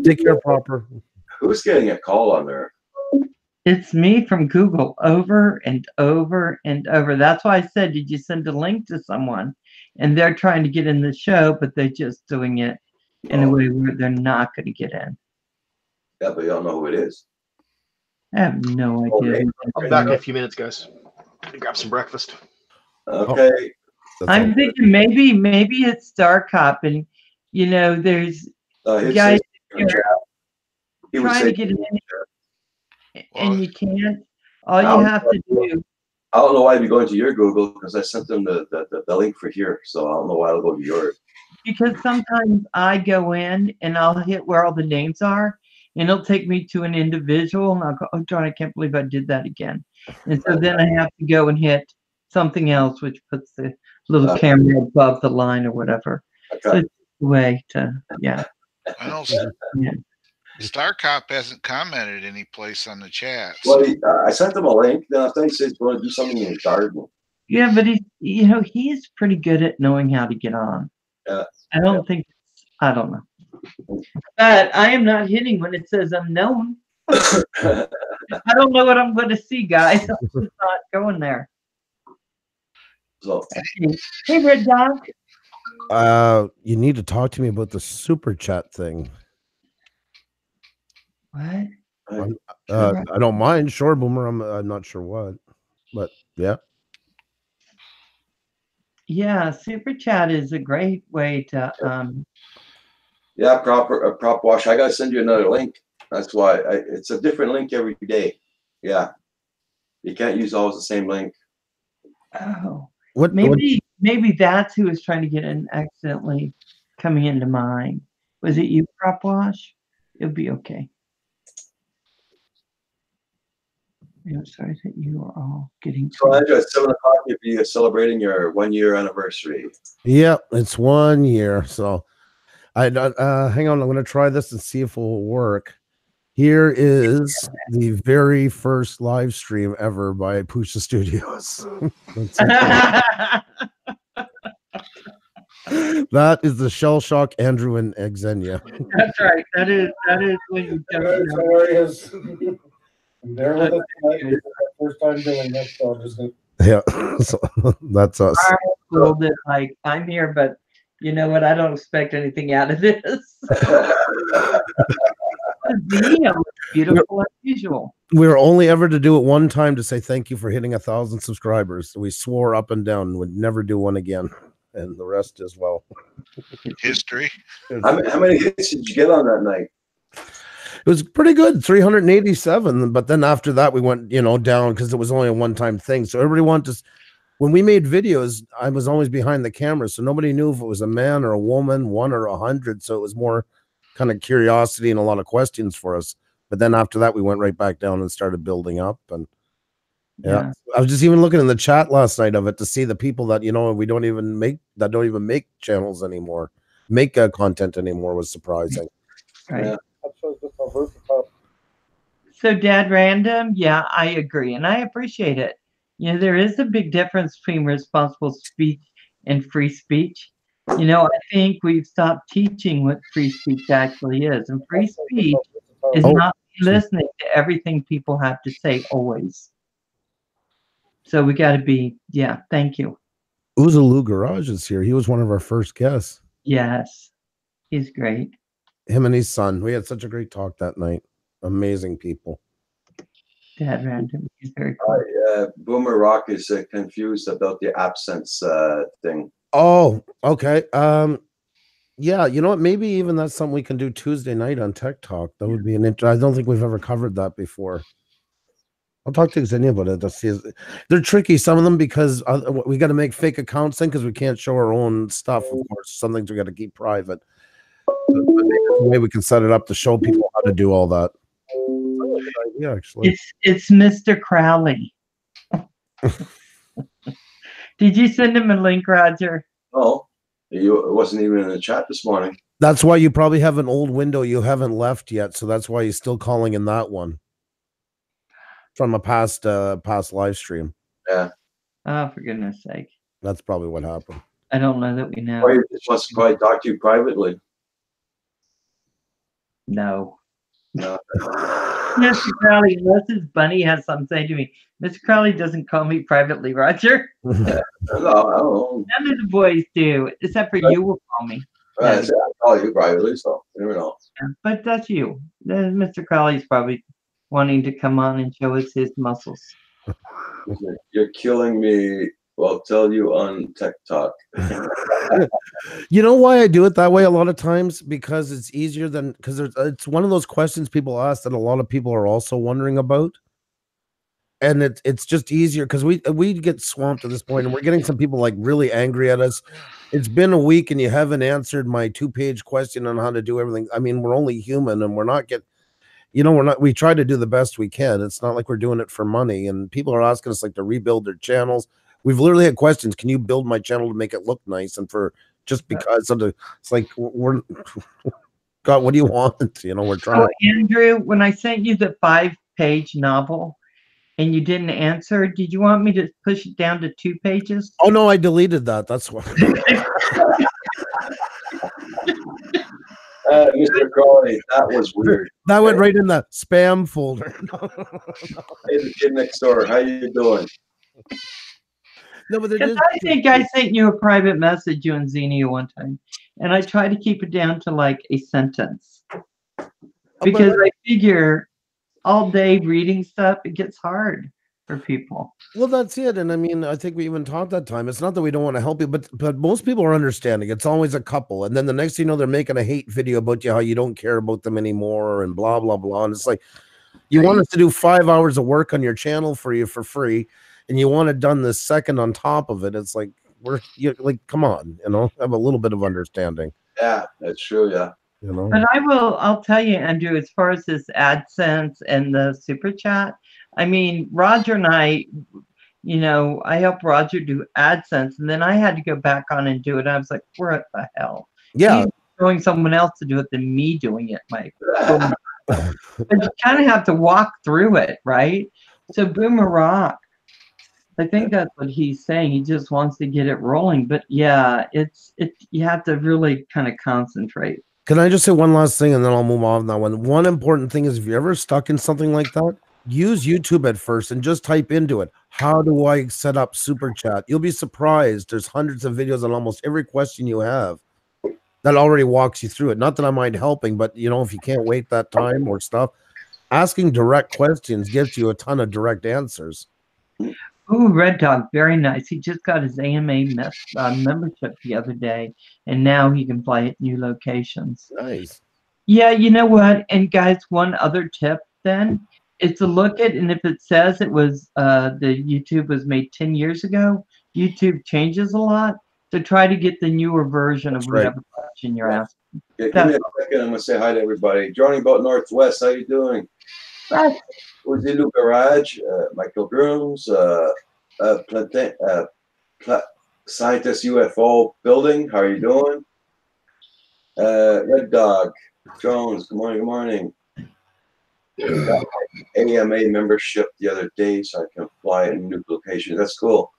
Take care, Proper. Who's getting a call on there? It's me from Google over and over and over. That's why I said, did you send a link to someone? And they're trying to get in the show, but they're just doing it in a way where they're not going to get in. Yeah, but you don't know who it is. I have no idea. Okay. I'll be back in a few minutes, guys. Grab some breakfast. Okay. I'm thinking maybe it's Dark Cop, and there's He'd guys say- he would trying say- to get in, Well, and you can't. All you have to do. I don't know why I'd be going to your Google because I sent them the link for here, so I don't know why I'll go to yours. Because sometimes I go in and I'll hit where all the names are, and it'll take me to an individual, and I'll go, oh, darn, I can't believe I did that again. And so then I have to go and hit something else, which puts the little camera above the line or whatever. Okay. So it's a way to, yeah. I know Yeah. Star Cop hasn't commented any place on the chat. Well, I sent him a link. Then I think he said he's going to do something in his garden. Yeah, but he's pretty good at knowing how to get on. Yeah. I don't know. But I am not hitting when it says unknown. I don't know what I'm going to see, guys. I'm just not going there. So Hey, Red Dog. You need to talk to me about the super chat thing. What? I don't mind. Sure, Boomer. I'm not sure what, but yeah. Yeah, super chat is a great way to. yeah, prop wash. I gotta send you another link. That's why it's a different link every day. Yeah, you can't use always the same link. Oh, What? maybe that's who was trying to get in accidentally coming into mine. Was it you, prop wash? It'll be okay. I'm sorry that you are all getting. So Andrew, at 7 o'clock, you'll be celebrating your 1-year anniversary. Yeah, it's 1 year. So hang on. I'm going to try this and see if it will work. Here is the very first live stream ever by Pusha Studios. That is the Shell Shock Andrew and Xenia. That's right. That is when you That's hilarious. I'm there with us tonight. This is my first time doing this, so I'm just Yeah, so that's us. cool that like I'm here, but you know what? I don't expect anything out of this. Beautiful as usual. We were only ever to do it one time to say thank you for hitting 1,000 subscribers. We swore up and down and would never do one again. And the rest as well. History. How many hits did you get on that night? It was pretty good, 387. But then after that, we went, down because it was only a one-time thing. So everybody wanted to. When we made videos, I was always behind the camera, so nobody knew if it was a man or a woman, 1 or 100. So it was more kind of curiosity and a lot of questions for us. But then after that, we went right back down and started building up. And yeah, I was just even looking in the chat last night of it to see the people that we don't even make channels anymore, make content anymore was surprising. Right. Yeah. So, Dad Random, yeah, I agree, and I appreciate it. There is a big difference between responsible speech and free speech. I think we've stopped teaching what free speech actually is, and free speech is not listening to everything people have to say always. So we got to be, thank you. Oozaloo Garage is here. He was one of our first guests. Yes, he's great. Him and his son. We had such a great talk that night. Amazing people. Dad Random, he's very cool. Boomer Rock is confused about the absence thing. Oh, okay. Yeah, you know what? Maybe even that's something we can do Tuesday night on Tech Talk. That would be I don't think we've ever covered that before. I'll talk to Xenia about it. To see, they're tricky, some of them, because we got to make fake accounts in because we can't show our own stuff. Of course, some things we got to keep private. But the way we can set it up to show people how to do all that. Good idea, actually. It's Mr. Crowley. Did you send him a link, Roger? Oh, it wasn't even in the chat this morning. That's why you probably have an old window you haven't left yet. So that's why you're still calling in that one from a past live stream. Yeah. Oh, for goodness sake. That's probably what happened. I don't know that we know. Or he just wants to probably talk to you privately. No. No. Mr. Crowley, unless his bunny has something to say to me. Mr. Crowley doesn't call me privately, Roger. No, I don't know. None of the boys do, except for you will call me. Right, I call you privately, so you never know. But that's you. Mr. Crowley's probably wanting to come on and show us his muscles. You're killing me. Well, I'll tell you on Tech Talk. You know why I do it that way a lot of times? Because it's easier because it's one of those questions people ask that a lot of people are also wondering about. And it's just easier because we get swamped at this point and we're getting some people like really angry at us. It's been a week and you haven't answered my 2-page question on how to do everything. I mean, we're only human and we try to do the best we can. It's not like we're doing it for money, and people are asking us like to rebuild their channels. We've literally had questions. Can you build my channel to make it look nice? And for just because of it's like, we're God, what do you want? We're trying. So Andrew, when I sent you the 5-page novel and you didn't answer, did you want me to push it down to 2 pages? Oh no, I deleted that. That's why. Mr. Crowley, that was weird. That went right in the spam folder. Hey, the kid next door, how you doing? No, but I think I sent you a private message, you and Xenia, one time, and I try to keep it down to like a sentence because I figure all day reading stuff, it gets hard for people. Well, that's it. And I mean, I think we even talked that time. It's not that we don't want to help you, but most people are understanding. It's always a couple. And then the next thing you know, they're making a hate video about you, how you don't care about them anymore and blah, blah, blah. And it's like, you want us to do 5 hours of work on your channel for you for free. And you want it done the second on top of it. It's like, come on, have a little bit of understanding. Yeah, that's true. Yeah. But I'll tell you, Andrew, as far as this AdSense and the super chat, I mean, Roger and I helped Roger do AdSense, and then I had to go back on and do it. I was like, what the hell? Yeah. He's showing someone else to do it than me doing it, Mike. But you kind of have to walk through it, right? So Boomer Rock, I think that's what he's saying. He just wants to get it rolling. But yeah, you have to really kind of concentrate. Can I just say one last thing and then I'll move on that one? One important thing is if you're ever stuck in something like that, use YouTube at first and just type into it, how do I set up super chat? You'll be surprised. There's hundreds of videos on almost every question you have that already walks you through it. Not that I mind helping, but if you can't wait that time or stuff, asking direct questions gives you a ton of direct answers. Ooh, Red Dog, very nice. He just got his AMA membership the other day, and now he can fly at new locations. Nice. Yeah, you know what? And guys, one other tip then is to look at, and if it says it was the YouTube was made 10 years ago, YouTube changes a lot. So try to get the newer version That's of right. whatever question you're asking. Yeah, give me a second. I'm gonna say hi to everybody. Johnny Boat Northwest, how you doing? Right. Uzilu Garage, Michael Grooms, Scientist UFO Building, how are you doing? Red Dog Jones, good morning, good morning. Got my AMA membership the other day, so I can fly in new locations. That's cool.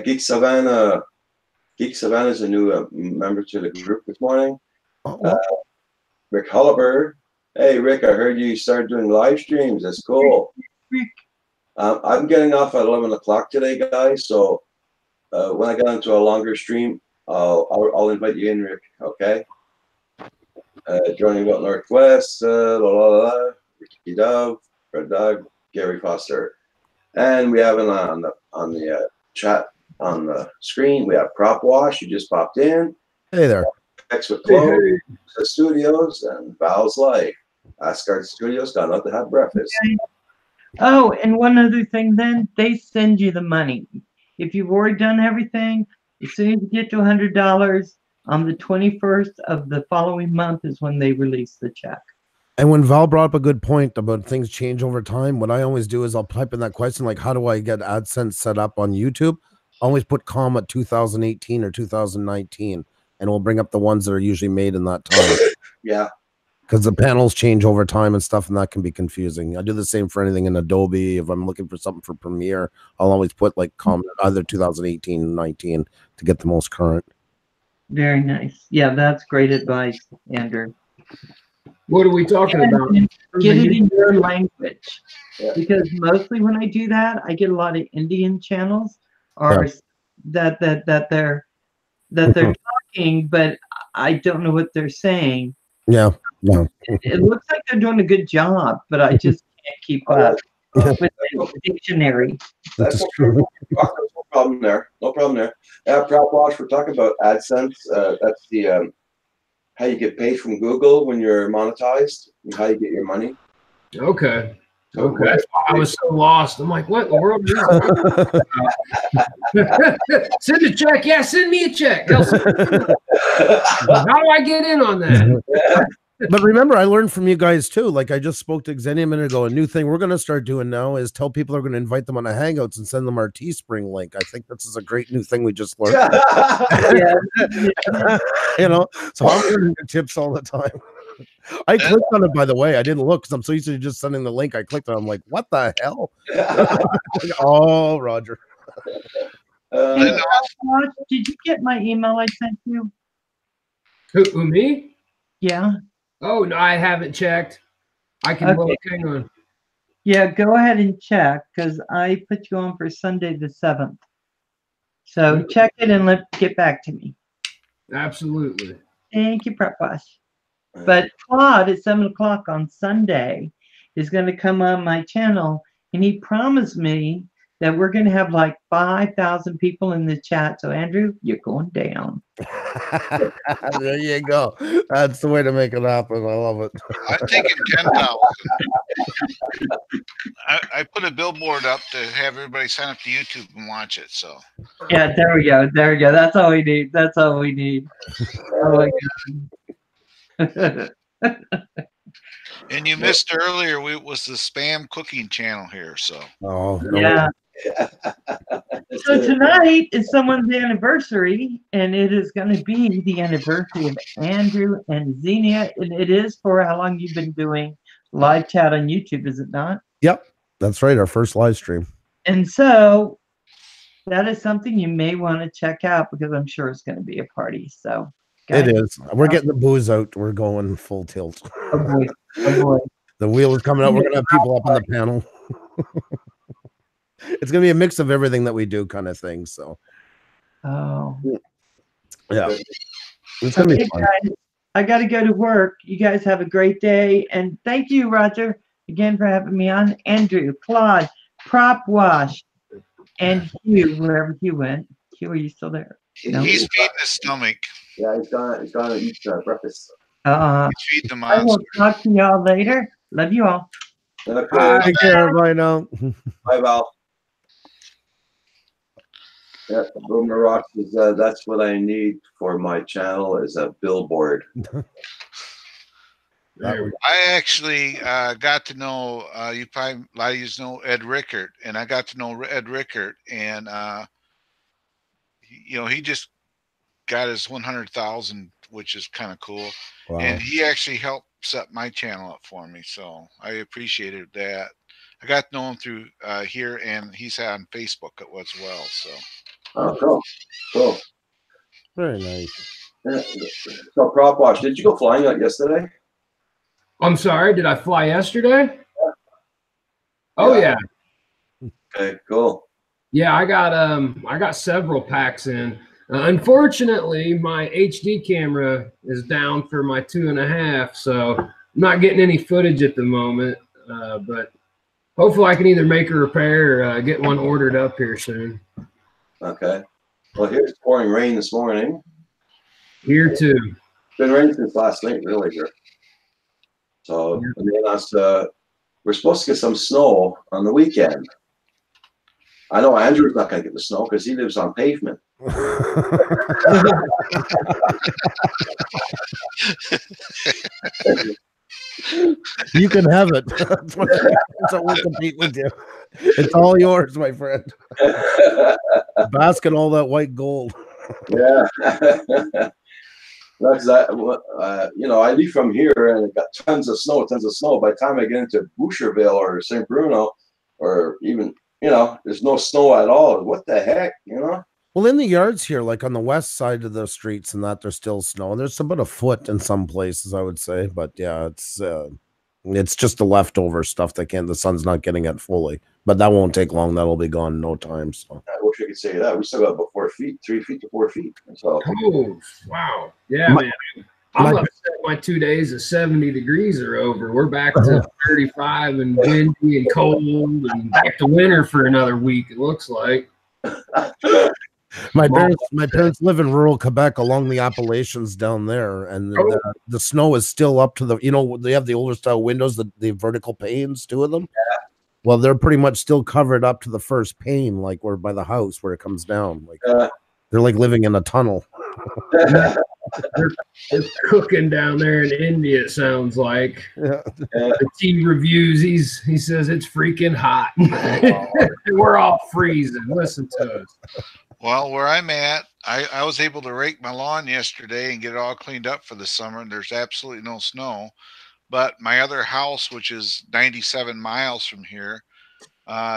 Geek Savannah is a new member to the group this morning. Rick Hulliber. Hey, Rick, I heard you started doing live streams. That's cool. Rick. I'm getting off at 11 o'clock today, guys. So when I get into a longer stream, I'll invite you in, Rick. Okay. Joining about Northwest, Ricky Dove, Red Dog, Gary Foster, and we have on the chat on the screen. We have Prop Wash. You just popped in. Hey there. X with Chloe, Studios, and Val's Life. Asgard Studios got out to have breakfast. Oh, and one other thing then, they send you the money. If you've already done everything, as soon as you get to $100, on the 21st of the following month is when they release the check. And when Val brought up a good point about things change over time, what I always do is I'll type in that question, like, how do I get AdSense set up on YouTube? I always put comma 2018 or 2019, and we'll bring up the ones that are usually made in that time. Yeah. Because the panels change over time and stuff, and that can be confusing. I do the same for anything in Adobe. If I'm looking for something for Premiere, I'll always put like comment either 2018 and 19 to get the most current. Very nice. Yeah, that's great advice, Andrew. What are we talking about? Get it in your language. Yeah. Because mostly when I do that, I get a lot of Indian channels or that they're talking, but I don't know what they're saying. Yeah. No. It looks like they're doing a good job, but I just can't keep up with the dictionary. That's true. No problem there. No problem there. Prop Wash, we're talking about AdSense. That's the how you get paid from Google when you're monetized and how you get your money. Okay. Okay. That's why I was so lost. I'm like, what in the world is Send a check. Yeah, send me a check. How do I get in on that? But remember, I learned from you guys too. Like I just spoke to Xenia a minute ago. A new thing we're going to start doing now is tell people they're going to invite them on a Hangouts and send them our Teespring link. I think this is a great new thing we just learned. You know, so I'm learning new tips all the time. I clicked on it, by the way. I didn't look because I'm so used to just sending the link. I clicked on it. I'm like, what the hell? Oh, Roger. Hey, did you get my email I sent you? Who, me? Yeah. Oh, no, I haven't checked. I can look. Hang on. Yeah, go ahead and check because I put you on for Sunday the 7th. So check it and get back to me. Absolutely. Thank you, Prep Wash. But Claude at 7 o'clock on Sunday is going to come on my channel, and he promised me that we're going to have like 5,000 people in the chat. So, Andrew, you're going down. There you go. That's the way to make it happen. I love it. I'm thinking 10,000. I put a billboard up to have everybody sign up to YouTube and watch it. So yeah, there we go. There we go. That's all we need. That's all we need. Oh my God. And you missed earlier. Was the spam cooking channel here? So yeah. So tonight is someone's anniversary, and it is going to be the anniversary of Andrew and Xenia, and it is for how long you've been doing live chat on YouTube, is it not? Yep, that's right. Our first live stream. And so that is something you may want to check out because I'm sure it's going to be a party. So it is. We're getting the booze out. We're going full tilt. Oh boy. Oh boy. The wheel is coming out. We're going to have people up on the panel. It's going to be a mix of everything that we do kind of thing. So, oh, yeah. It's going to be fun. Guys, I got to go to work. You guys have a great day. And thank you, Roger. again for having me on. Andrew, Claude, Prop Wash, and Hugh, wherever Hugh went. Hugh, are you still there? No. He's feeding his stomach. Yeah, he's gonna eat breakfast. He's feeding the I will monster. talk to y'all later. Love you all. Okay. Take care. Bye now. Bye, Val. Yeah, Boomer Rocks is that's what I need for my channel is a billboard. I actually got to know you probably a lot of you know Ed Rickert, and I got to know Ed Rickert, and he just got his 100,000, which is kind of cool. Wow. And he actually helped set my channel up for me, so I appreciated that. I got to know him through here, and he's on Facebook as well. So. Oh, cool. Very nice. Yeah. So, Prop Wash, did you go flying out yesterday? I'm sorry, did I fly yesterday? Oh yeah. Okay, cool. Yeah, I got several packs in. Unfortunately, my HD camera is down for my 2.5, so I'm not getting any footage at the moment. But hopefully I can either make a repair or get one ordered up here soon. Okay. Well, here's pouring rain this morning. Here too. Been raining since last night, really, here. So, and then we're supposed to get some snow on the weekend. I know Andrew's not going to get the snow because he lives on pavement. You can have it. That's what we compete with you. It's all yours, my friend. Bask in all that white gold. Yeah. That's that. I leave from here and it got tons of snow. By the time I get into Boucherville or St. Bruno, or even, there's no snow at all. What the heck, Well, in the yards here, like on the west side of the streets and that, there's still snow. There's about a foot in some places, I would say. But yeah, it's just the leftover stuff the sun's not getting it fully. But that won't take long. That'll be gone in no time. So I wish I could say that. We still got about 4 feet, 3 feet to 4 feet. So. Oh, wow. Yeah, man. I'm upset my 2 days of 70 degrees are over. We're back to 35 and windy and cold and back to winter for another week, it looks like. My parents live in rural Quebec along the Appalachians down there, and the snow is still up to they have the older style windows, the vertical panes, 2 of them. Yeah. Well, they're pretty much still covered up to the first pane, like we're by the house where it comes down. Like they're like living in a tunnel. They're cooking down there in India, it sounds like. Yeah. The team reviews, he says it's freaking hot. We're all freezing. Listen to us. Well, where I'm at, I was able to rake my lawn yesterday and get it all cleaned up for the summer, and there's absolutely no snow. But my other house, which is 97 miles from here,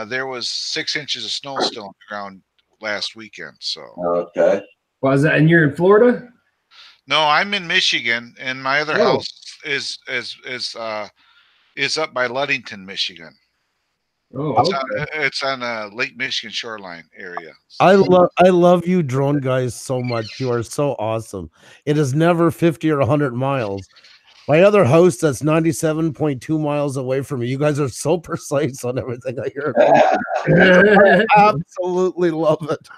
there was 6 inches of snow still on the ground last weekend. So okay. Was that? And you're in Florida? No, I'm in Michigan, and my other house is up by Ludington, Michigan. Oh, okay. It's on a Lake Michigan shoreline area. I love you drone guys so much. You are so awesome. It is never 50 or 100 miles. My other host that's 97.2 miles away from me. You guys are so precise on everything I hear. I absolutely love it.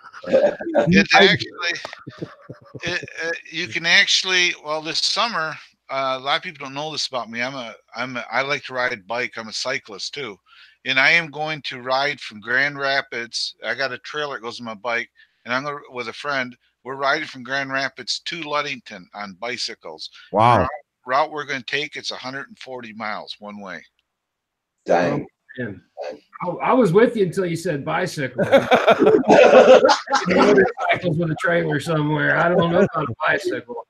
You can actually, this summer, a lot of people don't know this about me. I like to ride bike. I'm a cyclist too. And I am going to ride from Grand Rapids. I got a trailer that goes on my bike, and I'm with a friend. We're riding from Grand Rapids to Ludington on bicycles. Wow. The route we're going to take, it's 140 miles one way. Dang. I was with you until you said bicycle. Motorcycles with a trailer somewhere. I don't know about a bicycle.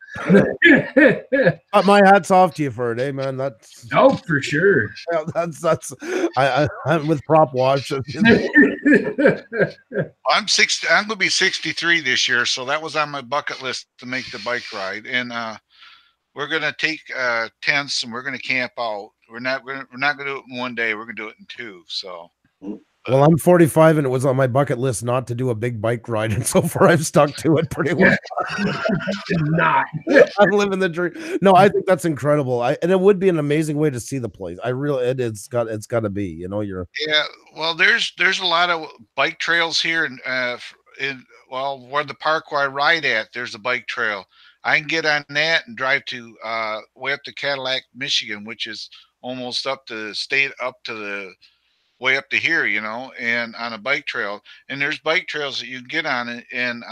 My hat's off to you for it, eh, man. That's for sure. Yeah, I'm with Prop Wash. I'm 60. I'm gonna be 63 this year, so that was on my bucket list to make the bike ride. And we're gonna take tents and we're gonna camp out. We're not gonna do it in one day. We're gonna do it in 2. So Well, I'm 45 and it was on my bucket list not to do a big bike ride, and so far I've stuck to it pretty well. Not. I'm living the dream. No, I think that's incredible. And it would be an amazing way to see the place. I really, it's got to be. You know, Yeah, well, there's a lot of bike trails here where the park where I ride at. There's a bike trail. I can get on that and drive to way up to Cadillac, Michigan, which is almost up to the state, up to the way up to here, you know, and on a bike trail. And there's bike trails that you can get on it, and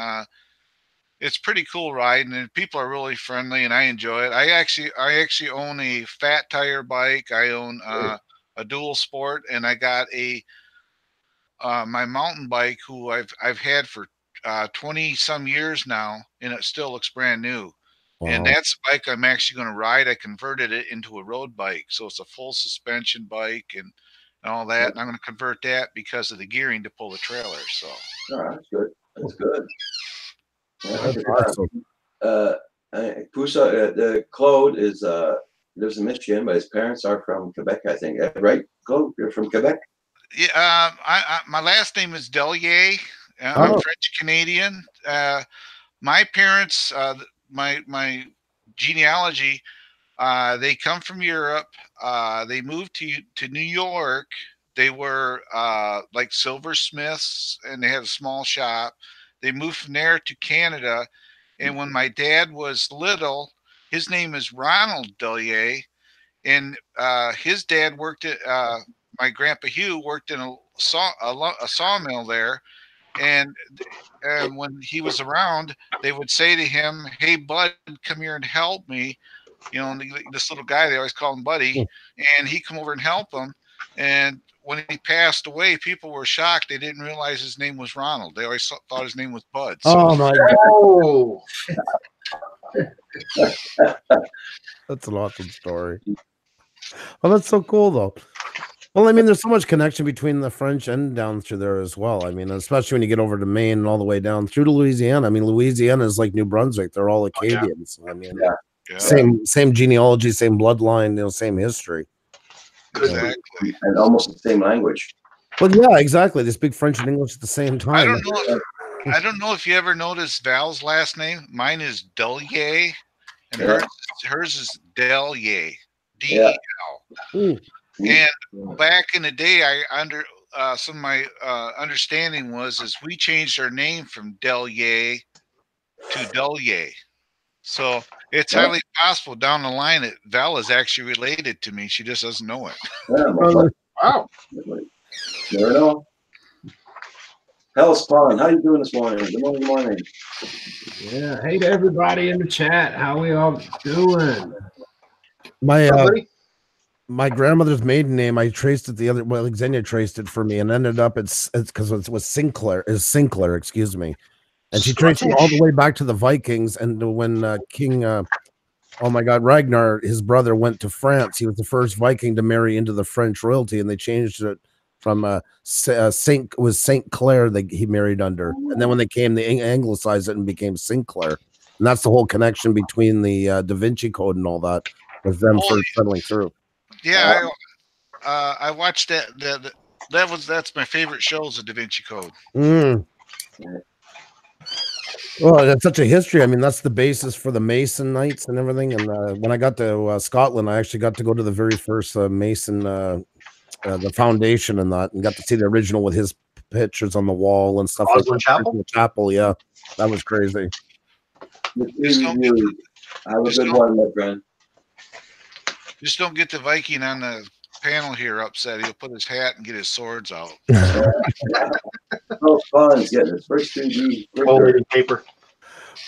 it's pretty cool riding, and people are really friendly, and I enjoy it. I actually own a fat tire bike. I own a dual sport, and I got my mountain bike, who I've had for 20 some years now, and it still looks brand new. Wow. And that's the bike I'm actually going to ride. I converted it into a road bike, so it's a full suspension bike and all that. And I'm going to convert that because of the gearing to pull the trailer. So that's good. That's good. That's awesome. Pusa, Claude lives in Michigan, but his parents are from Quebec, I think. Right, Claude? You're from Quebec? Yeah, my last name is Delier. I'm French Canadian. My parents, my genealogy, they come from Europe. They moved to New York. They were like silversmiths, and they had a small shop. They moved from there to Canada. And when my dad was little, his name is Ronald Delier, and his dad worked at my grandpa Hugh worked in a sawmill there. And when he was around, they would say to him, "Hey, bud, come here and help me." You know, this little guy, they always call him Buddy, and he'd come over and help them. And when he passed away, people were shocked. They didn't realize his name was Ronald. They always thought his name was Bud. So, oh my God. That's an awesome story. Well, that's so cool, though. Well, I mean, there's so much connection between the French and down through there as well. I mean, especially when you get over to Maine and all the way down through to Louisiana. I mean, Louisiana is like New Brunswick. They're all Acadians. I mean, same genealogy, same bloodline, you know, same history. Exactly. And almost the same language. Well, yeah, exactly. They speak French and English at the same time. I don't know if you ever noticed Val's last name. Mine is Delier, and hers is Delier. D-E-L. And back in the day, some of my understanding is we changed our name from Delier to Delier. So it's highly possible down the line that Val is actually related to me. She just doesn't know it. Wow. Never know. Hell's Spawn, how you doing this morning? Good morning, good morning. Yeah, hey to everybody in the chat. How we all doing? My grandmother's maiden name, I traced it Xenia traced it for me and ended up it's because it was Sinclair, excuse me. And she traced it all the way back to the Vikings. And when King, Ragnar, his brother, went to France, he was the first Viking to marry into the French royalty, and they changed it from Saint Clair that he married under. And then when they came, they anglicized it and became Sinclair. And that's the whole connection between the Da Vinci Code and all that, with them first settling through. Yeah, I watched that. That's my favorite show, is the Da Vinci Code. Well, that's such a history. I mean, that's the basis for the Mason Knights and everything. And when I got to Scotland, I actually got to go to the very first Mason, the foundation and that, and got to see the original with his pictures on the wall and stuff. Osborne Chapel? The chapel, yeah, that was crazy. Have a good one, my friend. Just don't get the Viking on the panel here upset. He'll put his hat and get his swords out. Oh, fun getting his first 3D paper.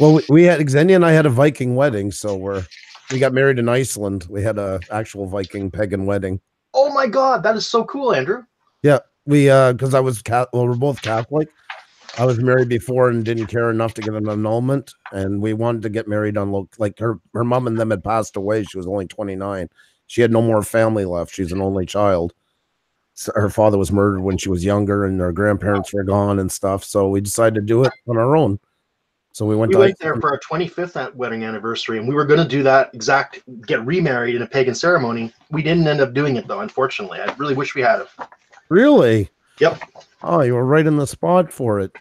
Well, we had Xenia and I had a Viking wedding, so we got married in Iceland. We had a actual Viking pagan wedding. Oh my God, that is so cool, Andrew. Yeah, we because I was we're both Catholic. I was married before and didn't care enough to get an annulment, and we wanted to get married on her mom and them had passed away. She was only 29. She had no more family left. She's an only child. So her father was murdered when she was younger, and her grandparents were gone and stuff. So we decided to do it on our own. So we went there for our 25th wedding anniversary, and we were going to do that get remarried in a pagan ceremony. We didn't end up doing it though, unfortunately. I really wish we had it. Really? Yep. Oh, you were right in the spot for it.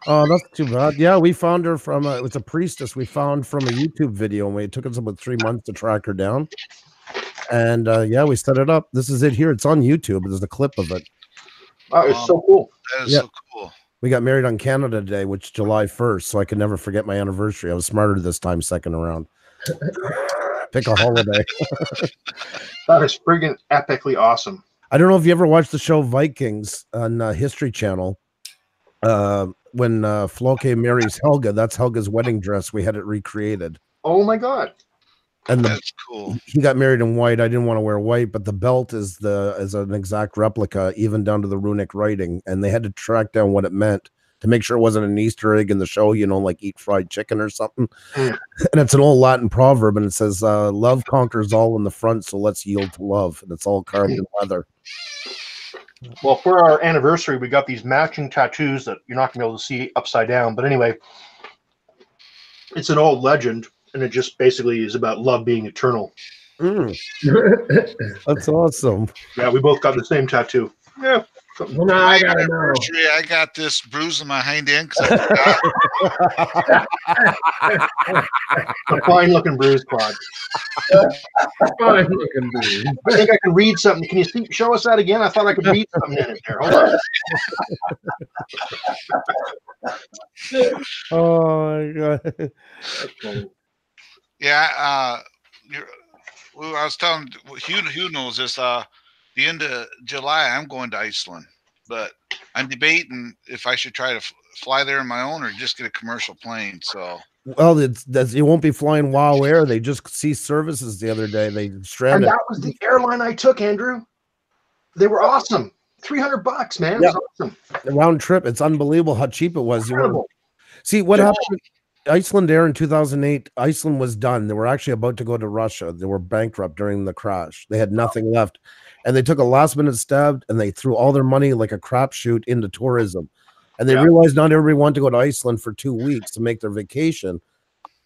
Oh, that's too bad. Yeah, we found her from it was a priestess we found from a YouTube video, and it took us about 3 months to track her down. And yeah, we set it up. This is it here. It's on YouTube. There's a clip of it. Oh, it's so cool. That is so cool. We got married on Canada Day, which is July 1st, so I could never forget my anniversary. I was smarter this time, second around. Pick a holiday. That is friggin' epically awesome. I don't know if you ever watched the show Vikings on History Channel. When Floke marries Helga, that's Helga's wedding dress. We had it recreated. Oh my god! And That's cool. he got married in white. I didn't want to wear white, but the belt is an exact replica, even down to the runic writing. And they had to track down what it meant to make sure it wasn't an Easter egg in the show. You know, like eat fried chicken or something. And it's an old Latin proverb, and it says, "Love conquers all in the front, so let's yield to love." And it's all carved in leather. Well, for our anniversary, we got these matching tattoos that you're not going to be able to see upside down. But anyway, it's an old legend, and it just basically is about love being eternal. That's awesome. Yeah, we both got the same tattoo. Yeah. Well, now I gotta know. I got this bruise on my hind end because I forgot. A fine-looking bruise, Claude. Fine-looking bruise. I think I can read something. Can you show us that again? I thought I could read something in it there. Hold on. Oh my god. Yeah, I was telling Hugh knows this. The end of July, I'm going to Iceland, but I'm debating if I should try to fly there on my own or just get a commercial plane. So, well, you won't be flying WoW Air. They just ceased services the other day. They stranded. And that was the airline I took, Andrew. They were awesome. $300, man. It was awesome. The round trip. It's unbelievable how cheap it was. See what happened. Iceland Air in 2008, Iceland was done. They were actually about to go to Russia. They were bankrupt during the crash. They had nothing left. And they took a last minute stab and they threw all their money like a crapshoot into tourism. And they realized not everybody wanted to go to Iceland for 2 weeks to make their vacation.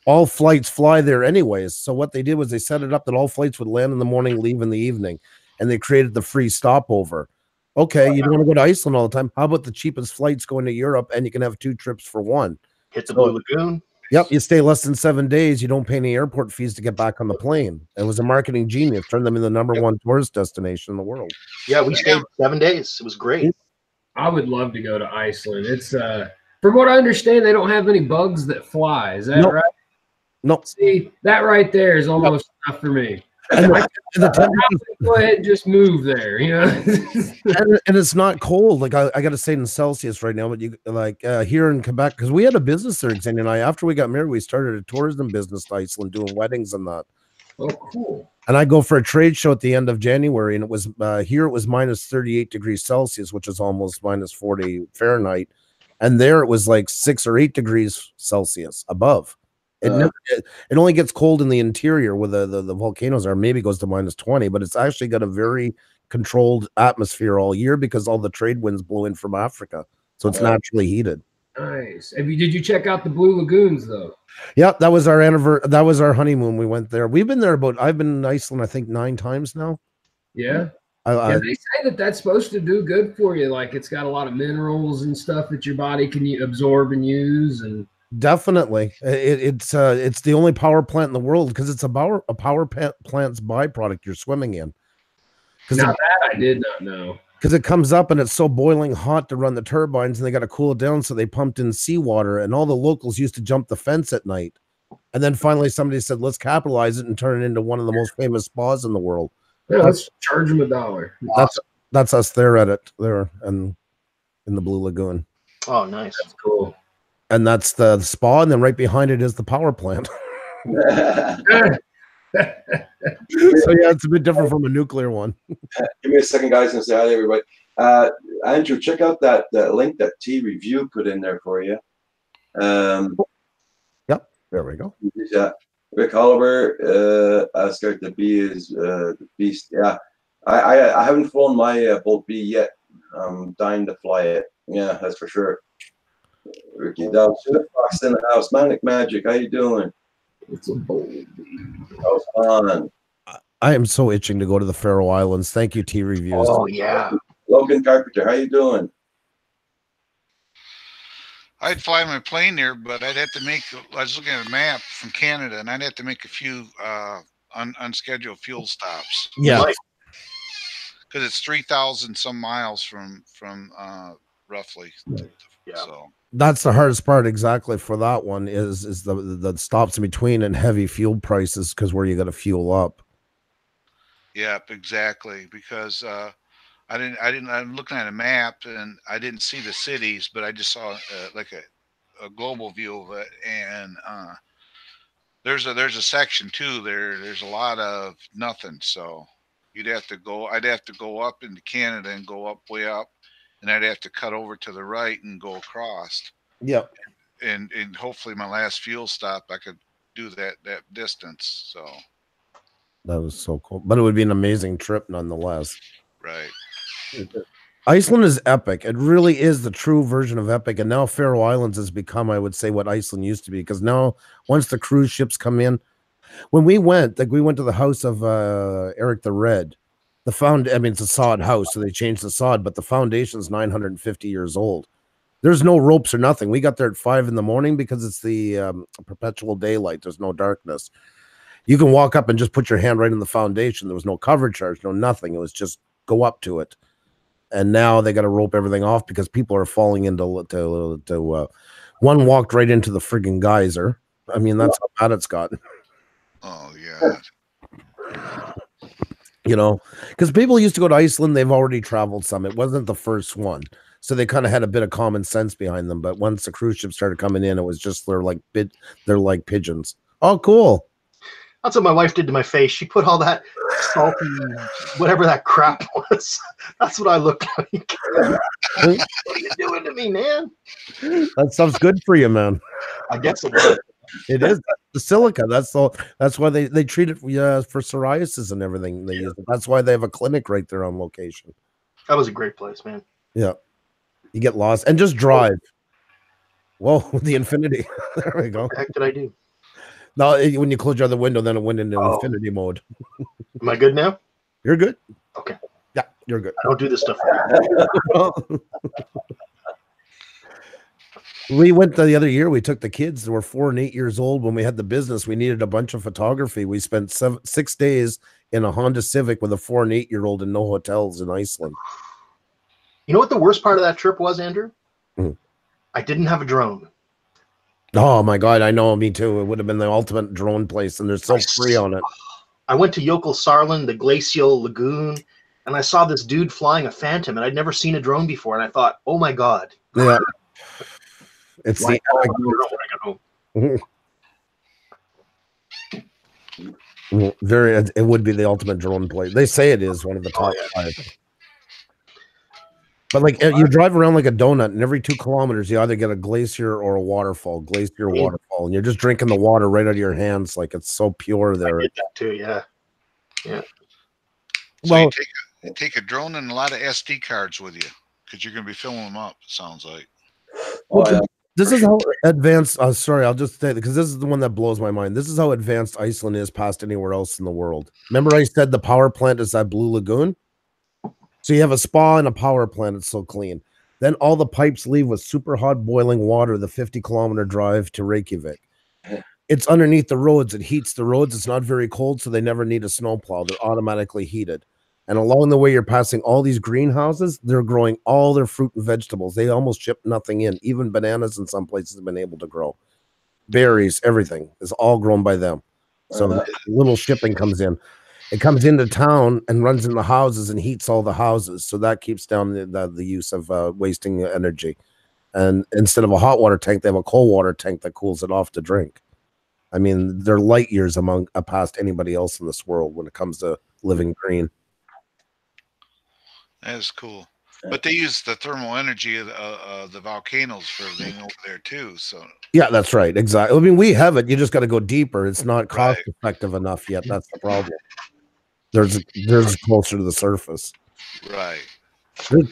All flights fly there anyways. So what they did was they set it up that all flights would land in the morning, leave in the evening. And they created the free stopover. Okay, you don't want to go to Iceland all the time. How about the cheapest flights going to Europe and you can have 2 trips for one? Hit the Blue Lagoon. Yep, you stay less than 7 days. You don't pay any airport fees to get back on the plane. It was a marketing genius. Turned them into the #1 tourist destination in the world. Yeah, we stayed 7 days. It was great. I would love to go to Iceland. It's from what I understand, they don't have any bugs that fly. Is that right? Nope. See, that right there is almost enough for me. And go ahead and just move there, you know. and it's not cold. Like I got to say in Celsius right now, but you like here in Quebec, because we had a business there, Xenia and I. After we got married, we started a tourism business to Iceland, doing weddings and that. Oh, cool. And I go for a trade show at the end of January, and it was here it was minus 38 degrees Celsius, which is almost minus 40 Fahrenheit, and there it was like 6 or 8 degrees Celsius above. It only gets cold in the interior where the volcanoes are. Maybe goes to minus 20, but it's actually got a very controlled atmosphere all year because all the trade winds blow in from Africa, so it's naturally heated. Nice. Did you check out the Blue Lagoons though? Yep, that was our anniversary. That was our honeymoon. We went there. We've been there I've been in Iceland, I think 9 times now. Yeah. They say that that's supposed to do good for you. Like it's got a lot of minerals and stuff that your body can absorb and use. And definitely, it's the only power plant in the world because it's a power plant's byproduct you're swimming in. Now that I did not know. Because it comes up and it's so boiling hot to run the turbines, and they got to cool it down, so they pumped in seawater, and all the locals used to jump the fence at night. And then finally somebody said, let's capitalize it and turn it into one of the most famous spas in the world. Yeah, let's charge them $1. That's us there at it there and in the Blue Lagoon. Oh, nice. That's cool. And that's the spa, and then right behind it is the power plant. So yeah, it's a bit different from a nuclear one. Give me a second, guys, and say hi to everybody. Andrew, check out that link that T Review put in there for you. Yep, there we go. Yeah, Rick Oliver, Asgard the Bee is the beast. Yeah, I haven't flown my Bolt B yet. I'm dying to fly it. Yeah, that's for sure. Ricky Dove, Fox in the house. Manic Magic, how you doing? It's a Bolt B. That was fun. I am so itching to go to the Faroe Islands. Thank you, T Reviews. Oh yeah, Logan Carpenter, how you doing? I'd fly my plane there, but I'd have to make. I was looking at a map from Canada, and I'd have to make a few unscheduled fuel stops. Yeah. Because it's 3,000 some miles from roughly. Yeah. So That's the hardest part exactly for that one is the stops in between and heavy fuel prices because where you got to fuel up. yep, exactly. Because I'm looking at a map and I didn't see the cities, but I just saw like a global view of it, and there's a section too. There's a lot of nothing. So I'd have to go up into Canada and go up way up, and I'd have to cut over to the right and go across. Yep. And hopefully my last fuel stop I could do that distance. So That was so cool. But it would be an amazing trip nonetheless. right. Iceland is epic. It really is the true version of epic. And now Faroe Islands has become, I would say, what Iceland used to be. Because now, once the cruise ships come in, when we went to the house of Eric the Red. It's a sod house, so they changed the sod, but the foundation's 950 years old. There's no ropes or nothing. We got there at 5 a.m. because it's the perpetual daylight. There's no darkness. You can walk up and just put your hand right in the foundation. There was no cover charge, no nothing. It was just go up to it. And now they got to rope everything off because people are falling into one walked right into the friggin' geyser. I mean, that's how bad it's gotten. Oh yeah. You know, because people used to go to Iceland, they've already traveled some. It wasn't the first one. So they kind of had a bit of common sense behind them. But once the cruise ships started coming in, it was just they're like pigeons. Oh, cool. That's what my wife did to my face. She put all that salty, whatever that crap was. That's what I looked like. What are you doing to me, man? That stuff's good for you, man. I guess it was. It is the silica. That's why they treat it for psoriasis and everything. They use it. That's why they have a clinic right there on location. That was a great place, man. Yeah. You get lost and just drive. Whoa, the infinity. There we go. What the heck did I do? No, when you close your other window, then it went into infinity mode. Am I good now? You're good. Okay. Yeah, you're good. I don't do this stuff. We went the other year. We took the kids. They were 4 and 8 years old. When we had the business, we needed a bunch of photography. We spent 6 days in a Honda Civic with a 4 and 8 year old in no hotels in Iceland. You know what the worst part of that trip was, Andrew? Mm. I didn't have a drone. Oh my God, I know, me too. It would have been the ultimate drone place, and there's so free on it. I went to Jökulsárlón, the glacial lagoon, and I saw this dude flying a Phantom, and I'd never seen a drone before, and I thought, oh my God. Yeah. It's Like, I don't know when I got home. very. It would be the ultimate drone place. They say it is one of the top 5. But like you drive around like a donut, and every 2 kilometers you either get a glacier or a waterfall. Glacier, waterfall, and you're just drinking the water right out of your hands. Like it's so pure there. I did that too, yeah. So Well, you take a drone and a lot of SD cards with you because you're going to be filling them up. It sounds like. This is how advanced. Sorry, I'll just say because this is the one that blows my mind. This is how advanced Iceland is past anywhere else in the world. Remember, I said the power plant is that Blue Lagoon. So you have a spa and a power plant. It's so clean. Then all the pipes leave with super hot boiling water. The 50-kilometer drive to Reykjavik. It's underneath the roads. It heats the roads. It's not very cold, so they never need a snowplow. They're automatically heated. And along the way, you're passing all these greenhouses. They're growing all their fruit and vegetables. They almost ship nothing in. Even bananas in some places have been able to grow. Berries, everything is all grown by them. So little shipping comes in. It comes into town and runs in the houses and heats all the houses. So that keeps down the use of wasting energy. And instead of a hot water tank, they have a cold water tank that cools it off to drink. I mean, they're light years past anybody else in this world when it comes to living green. That is cool. But they use the thermal energy of the volcanoes for everything over there too. So yeah, that's right. Exactly. I mean, we have it. You just got to go deeper. It's not cost effective enough yet. That's the problem. There's closer to the surface. Right.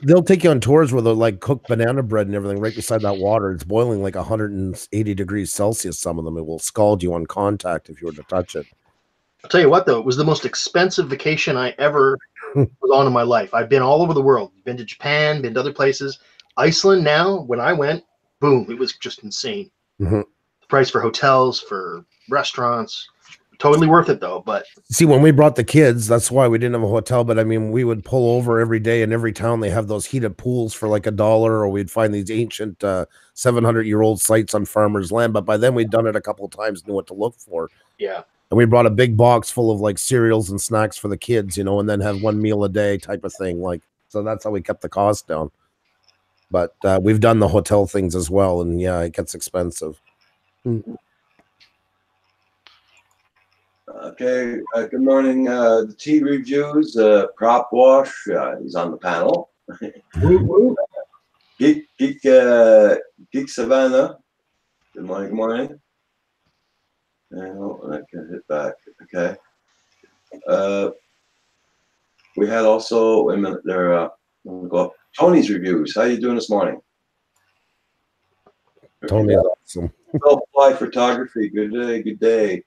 They'll take you on tours where they'll like cook banana bread and everything right beside that water. It's boiling like 180 degrees Celsius. Some of them, it will scald you on contact if you were to touch it. I'll tell you what, though, it was the most expensive vacation I ever was on in my life. I've been all over the world. Been to Japan, been to other places. Iceland now, when I went, boom, it was just insane. Mhm. The price for hotels, for restaurants, totally worth it though. But See, when we brought the kids, that's why we didn't have a hotel. But I mean, we would pull over every day. In every town, they have those heated pools for like $1, or we'd find these ancient 700-year-old sites on farmers' land. But by then, we'd done it a couple of times, knew what to look for. yeah, And we brought a big box full of like cereals and snacks for the kids, you know, and then have one meal a day type of thing. Like, so that's how we kept the cost down. But we've done the hotel things as well, and yeah, it gets expensive. Okay, good morning. The tea reviews, Prop Wash, he's on the panel. Geek Savannah, good morning, good morning. And I can hit back, okay. We had also, wait a minute, there, I'm gonna go up. Tony's reviews, how you doing this morning? Tony, awesome. Fly Photography, good day, good day.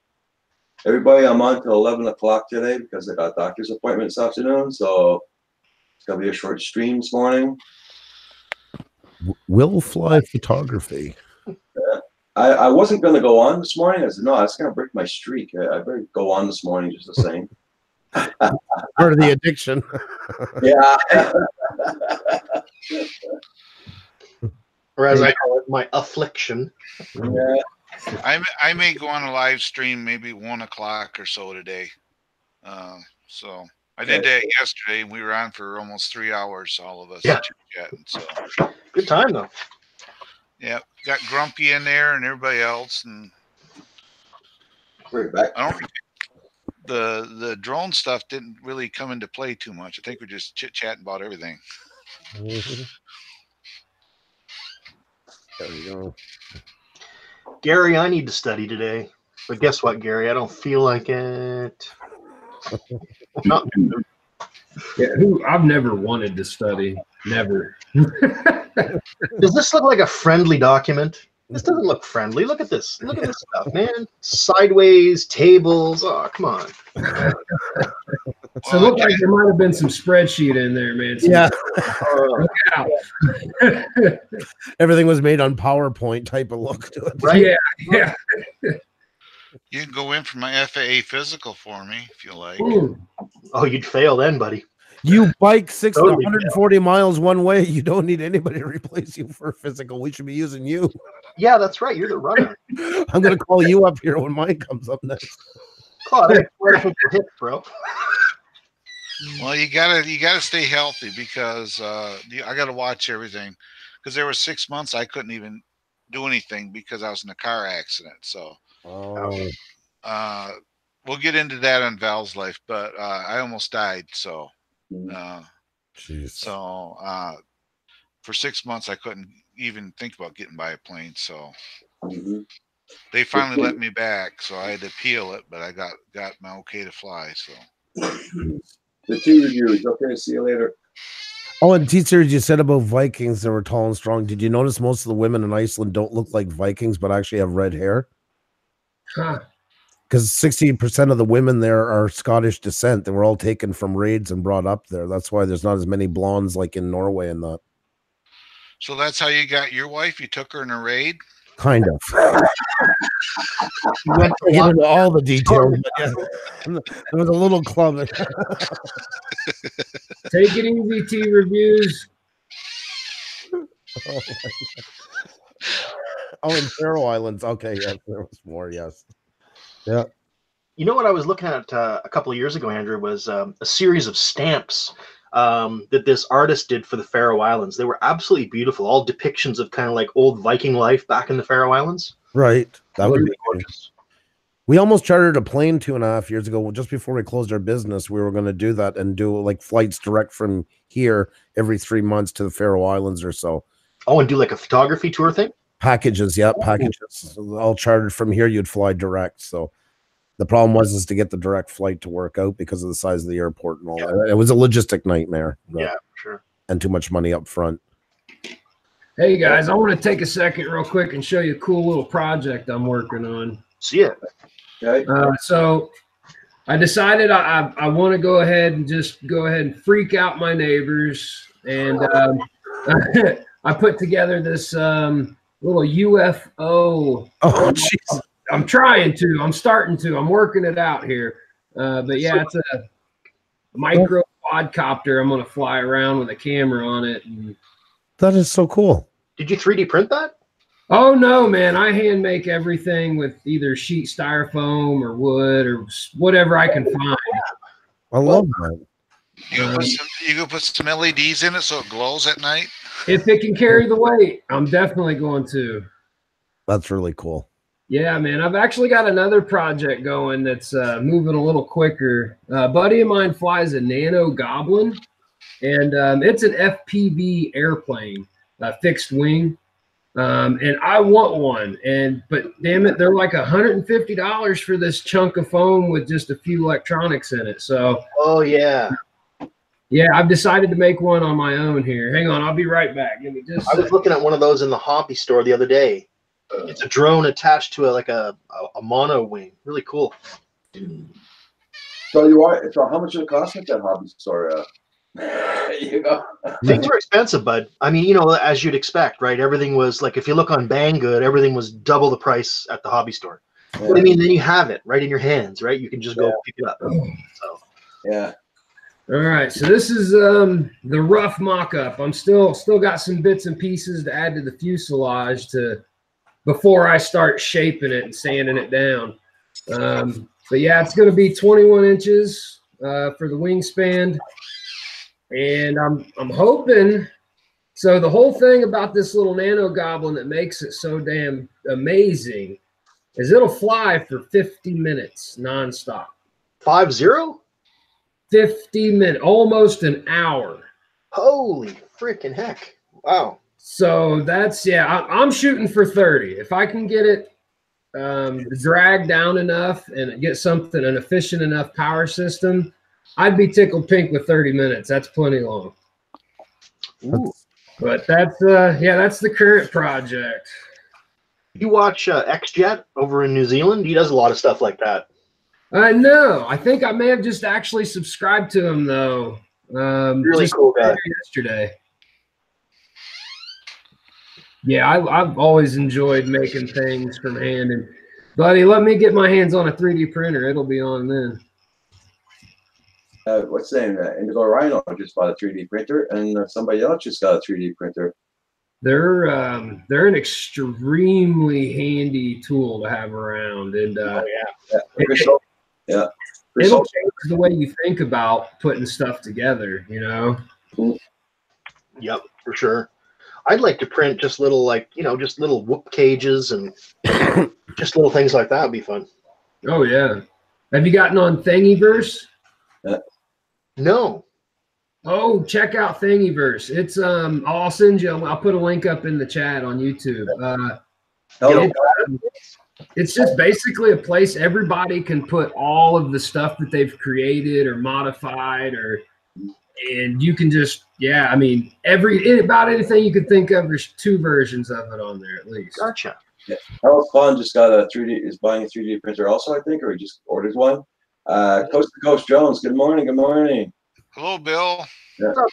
Everybody, I'm on till 11 o'clock today because I got a doctor's appointment this afternoon, so it's gonna be a short stream this morning. Will Fly Photography. I wasn't gonna go on this morning. I said, no, that's gonna break my streak. I better go on this morning just the same. Part of the addiction. Yeah. or as I call it, my affliction. Yeah. I may go on a live stream maybe 1 o'clock or so today. So I did that yesterday. We were on for almost 3 hours, all of us chatting. So good time though. Yeah, got Grumpy in there and everybody else, and we're back. I don't think the drone stuff didn't really come into play too much. I think we're just chit-chatting about everything. There we go. Gary, I need to study today. But guess what, Gary? I don't feel like it. I've never wanted to study. Never. Does this look like a friendly document? This doesn't look friendly. Look at this. Look at this stuff, man. Sideways, tables. Oh, come on. So it looked like there might have been some spreadsheet in there, man. Yeah. Look out. Everything was made on PowerPoint type of look to it. Right? Yeah. You can go in for my FAA physical for me if you like. Ooh. Oh, you'd fail then, buddy. You bike 6 to Totally 140 miles one way. You don't need anybody to replace you for physical. We should be using you. Yeah, that's right. You're the runner. I'm going to call you up here when mine comes up next. Claude, I right up your hip, bro. Well, you gotta stay healthy because I gotta watch everything. Because there were 6 months I couldn't even do anything because I was in a car accident. So we'll get into that on Val's life, but I almost died. So for 6 months I couldn't even think about getting by a plane. So they finally let me back. So I had to appeal it, but I got my okay to fly. So the tea reviews. Okay, see you later. Oh, and T-Series, you said about Vikings that were tall and strong. Did you notice most of the women in Iceland don't look like Vikings, but actually have red hair? Huh. Because 60% of the women there are Scottish descent. They were all taken from raids and brought up there. That's why there's not as many blondes like in Norway and that. So that's how you got your wife? You took her in a raid? Kind of. We went to get into all the details, but yeah, there was a little club. Take it easy, T reviews. Oh, in Faroe Islands. Okay, yes, there was more. Yes. Yeah. You know what I was looking at a couple of years ago, Andrew, was a series of stamps that this artist did for the Faroe Islands. They were absolutely beautiful, all depictions of kind of like old Viking life back in the Faroe Islands. Right. That would be gorgeous. We almost chartered a plane 2.5 years ago. Just before we closed our business, we were going to do that and do like flights direct from here every 3 months to the Faroe Islands or so. Oh, and do like a photography tour thing? Packages, yeah, packages. All chartered from here, you'd fly direct. So the problem was to get the direct flight to work out because of the size of the airport and all that. It was a logistic nightmare. Yeah, sure. And too much money up front. Hey guys, I want to take a second real quick and show you a cool little project I'm working on. See it. Okay. So I decided I want to go ahead and freak out my neighbors, and I put together this little UFO. Oh, jeez. I'm trying to. I'm starting to. I'm working it out here. But yeah, it's a micro quadcopter. I'm gonna fly around with a camera on it. And... That is so cool. Did you 3D print that? Oh no, man! I hand make everything with either sheet styrofoam or wood or whatever I can find. I love that. You can put some LEDs in it so it glows at night. If it can carry the weight, I'm definitely going to. That's really cool. Yeah, man. I've actually got another project going that's moving a little quicker. A buddy of mine flies a Nano Goblin, and it's an FPV airplane, fixed wing. And I want one, but damn it, they're like $150 for this chunk of foam with just a few electronics in it. So, oh yeah, I've decided to make one on my own here. Hang on, I'll be right back. Give me just. I was looking at one of those in the hobby store the other day. It's a drone attached to a mono wing. Really cool. So how much did it cost at that hobby store? There you go. Things were expensive, bud. I mean, you know, as you'd expect, right? Everything was like, if you look on Banggood, everything was double the price at the hobby store. Yeah. But I mean, then you have it right in your hands, right? You can just go pick it up. So Yeah. All right, so this is the rough mock-up. I'm still got some bits and pieces to add to the fuselage before I start shaping it and sanding it down. But yeah, it's going to be 21 inches for the wingspan. And I'm hoping, so the whole thing about this little Nano Goblin that makes it so damn amazing is it'll fly for 50 minutes nonstop. 50? 50 minutes, almost an hour. Holy freaking heck. Wow. So that's, I'm shooting for 30. If I can get it dragged down enough and get an efficient enough power system, I'd be tickled pink with 30 minutes. That's plenty long. Ooh. But that's the current project. You watch XJet over in New Zealand? He does a lot of stuff like that. No, I think I may have just actually subscribed to him though. Really cool guy. Yesterday. Yeah, I've always enjoyed making things from hand. And buddy, let me get my hands on a 3D printer. It'll be on then. What's the name? Indigo Rhino just bought a 3D printer, and somebody else just got a 3D printer. They're an extremely handy tool to have around, and it'll change the way you think about putting stuff together. You know. Yep, for sure. I'd like to print just little, just little whoop cages and just little things like that would be fun. Oh yeah. Have you gotten on Thingiverse? No. Oh, check out Thingiverse. It's I'll send you. I'll put a link up in the chat on YouTube. It's just basically a place everybody can put all of the stuff that they've created or modified, and you can just about anything you could think of. There's 2 versions of it on there at least. Gotcha. Yeah. Harold Spawn just got is buying a 3D printer also, I think, or he just ordered one. Coast to Coast Jones, good morning. Good morning. Hello, Bill. Yeah. That's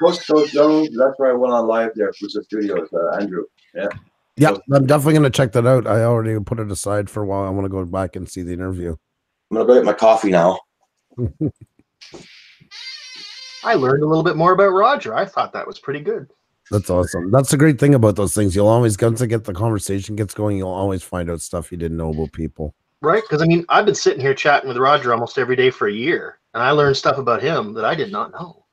Coast to Coast Jones. That's where I went on live there for the studios, Andrew. Yeah. Yeah, I'm definitely going to check that out. I already put it aside for a while. I want to go back and see the interview. I'm going to go get my coffee now. I learned a little bit more about Roger. I thought that was pretty good. That's awesome. That's the great thing about those things. You'll always, once to get the conversation gets going, you'll always find out stuff you didn't know about people. Right? Because, I mean, I've been sitting here chatting with Roger almost every day for a year, and I learned stuff about him that I did not know.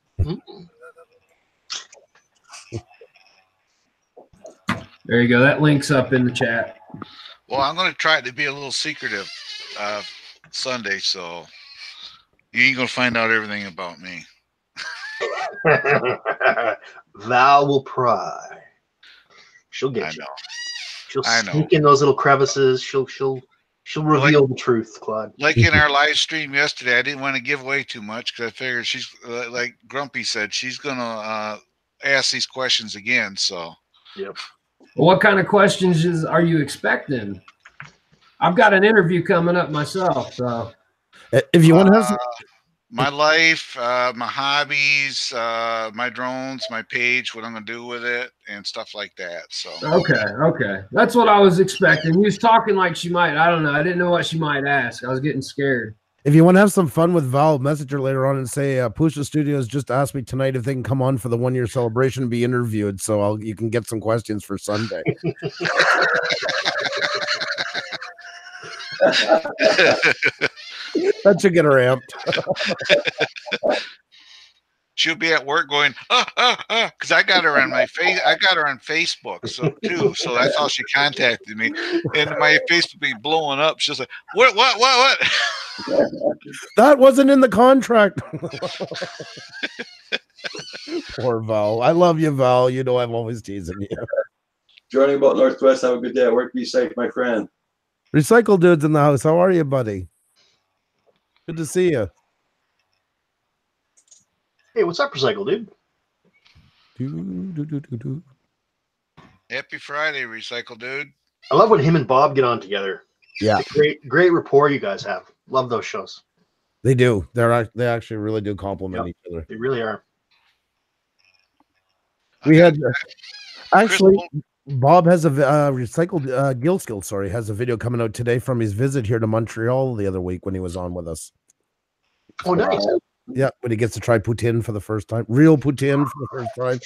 There you go. That link's up in the chat. Well, I'm going to try it to be a little secretive Sunday, so you ain't going to find out everything about me. Val will pry. She'll get you. She'll sneak in those little crevices. She'll reveal the truth, Claude. Like in our live stream yesterday, I didn't want to give away too much because I figured she's like Grumpy said, she's gonna ask these questions again. So, yep. Well, what kind of questions are you expecting? I've got an interview coming up myself. So If you want to have some, my life, my hobbies, my drones, my page, what I'm gonna do with it, and stuff like that. So okay, that's what I was expecting. He was talking like she might. I don't know. I didn't know what she might ask. I was getting scared. if you want to have some fun with Val, message her later on and say, Pusha Studios just asked me tonight if they can come on for the 1-year celebration and be interviewed. So you can get some questions for Sunday. That should get her amped. she'll be at work going, because I got her on my face. I got her on Facebook, so too. So that's how she contacted me, and my Facebook be blowing up. She's like, what? That wasn't in the contract. Poor Val. I love you, Val. You know I'm always teasing you. Joining about Northwest. Have a good day at work. Be safe, my friend. Recycle Dude's in the house. How are you, buddy? Good to see you. Hey, what's up, Recycle Dude? Happy Friday, Recycle Dude. I love when him and Bob get on together. Yeah, Great rapport you guys have. Love those shows. they do. They actually really do compliment each other. They really are. We had actually Bob has a recycled Gill Skill. Sorry, has a video coming out today from his visit here to Montreal the other week when he was on with us. Oh, nice. Yeah, when he gets to try poutine for the first time, real poutine for the first time,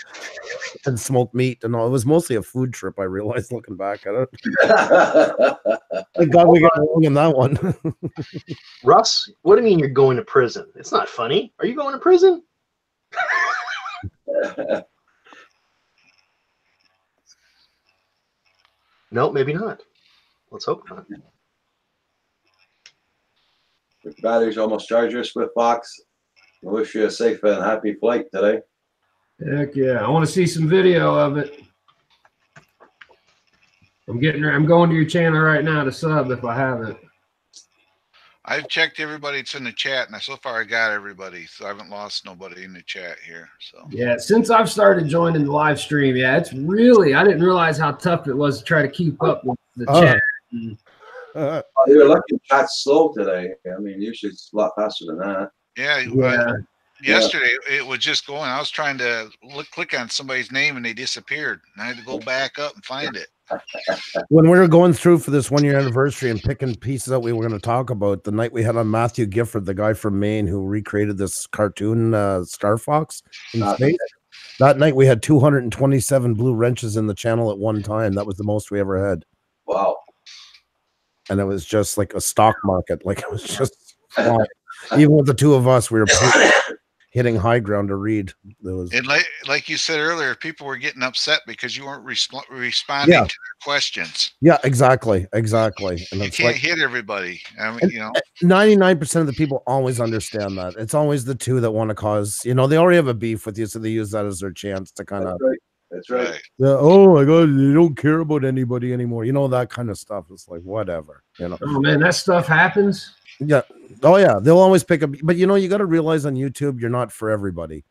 and smoked meat and all. It was mostly a food trip. I realized looking back at it. Thank God we got wrong in that one. Russ, what do you mean you're going to prison? It's not funny. Are you going to prison? No, maybe not. Let's hope not. The battery's almost charged. Swift Fox. I wish you a safe and happy flight today. Heck yeah! I want to see some video of it. I'm going to your channel right now to sub if I haven't. I've checked everybody that's in the chat, and so far I got everybody, so I haven't lost nobody in the chat here. So Yeah, since I've started joining the live stream, yeah, it's really, I didn't realize how tough it was to try to keep up with the chat. You're lucky chat's slow today. I mean, usually it's a lot faster than that. yeah. Yesterday it was just going. I was trying to click on somebody's name and they disappeared, and I had to go back up and find it. When we were going through for this 1-year anniversary and picking pieces that we were going to talk about, the night we had on Matthew Gifford, the guy from Maine who recreated this cartoon Star Fox in space. That night we had 227 blue wrenches in the channel at one time. That was the most we ever had. Wow. And it was just like a stock market. Like it was just flying. Even with the two of us, we were hitting high ground to read. And like you said earlier, people were getting upset because you weren't responding to their questions. Yeah, exactly. And you can't hit everybody. I mean, 99% of the people always understand that. It's always the two that want to cause, they already have a beef with you, so they use that as their chance to kind of. That's right. Oh my God, they don't care about anybody anymore. That kind of stuff. It's like whatever. Oh man, that stuff happens. Yeah. Oh yeah. They'll always pick up. But you got to realize on YouTube, you're not for everybody.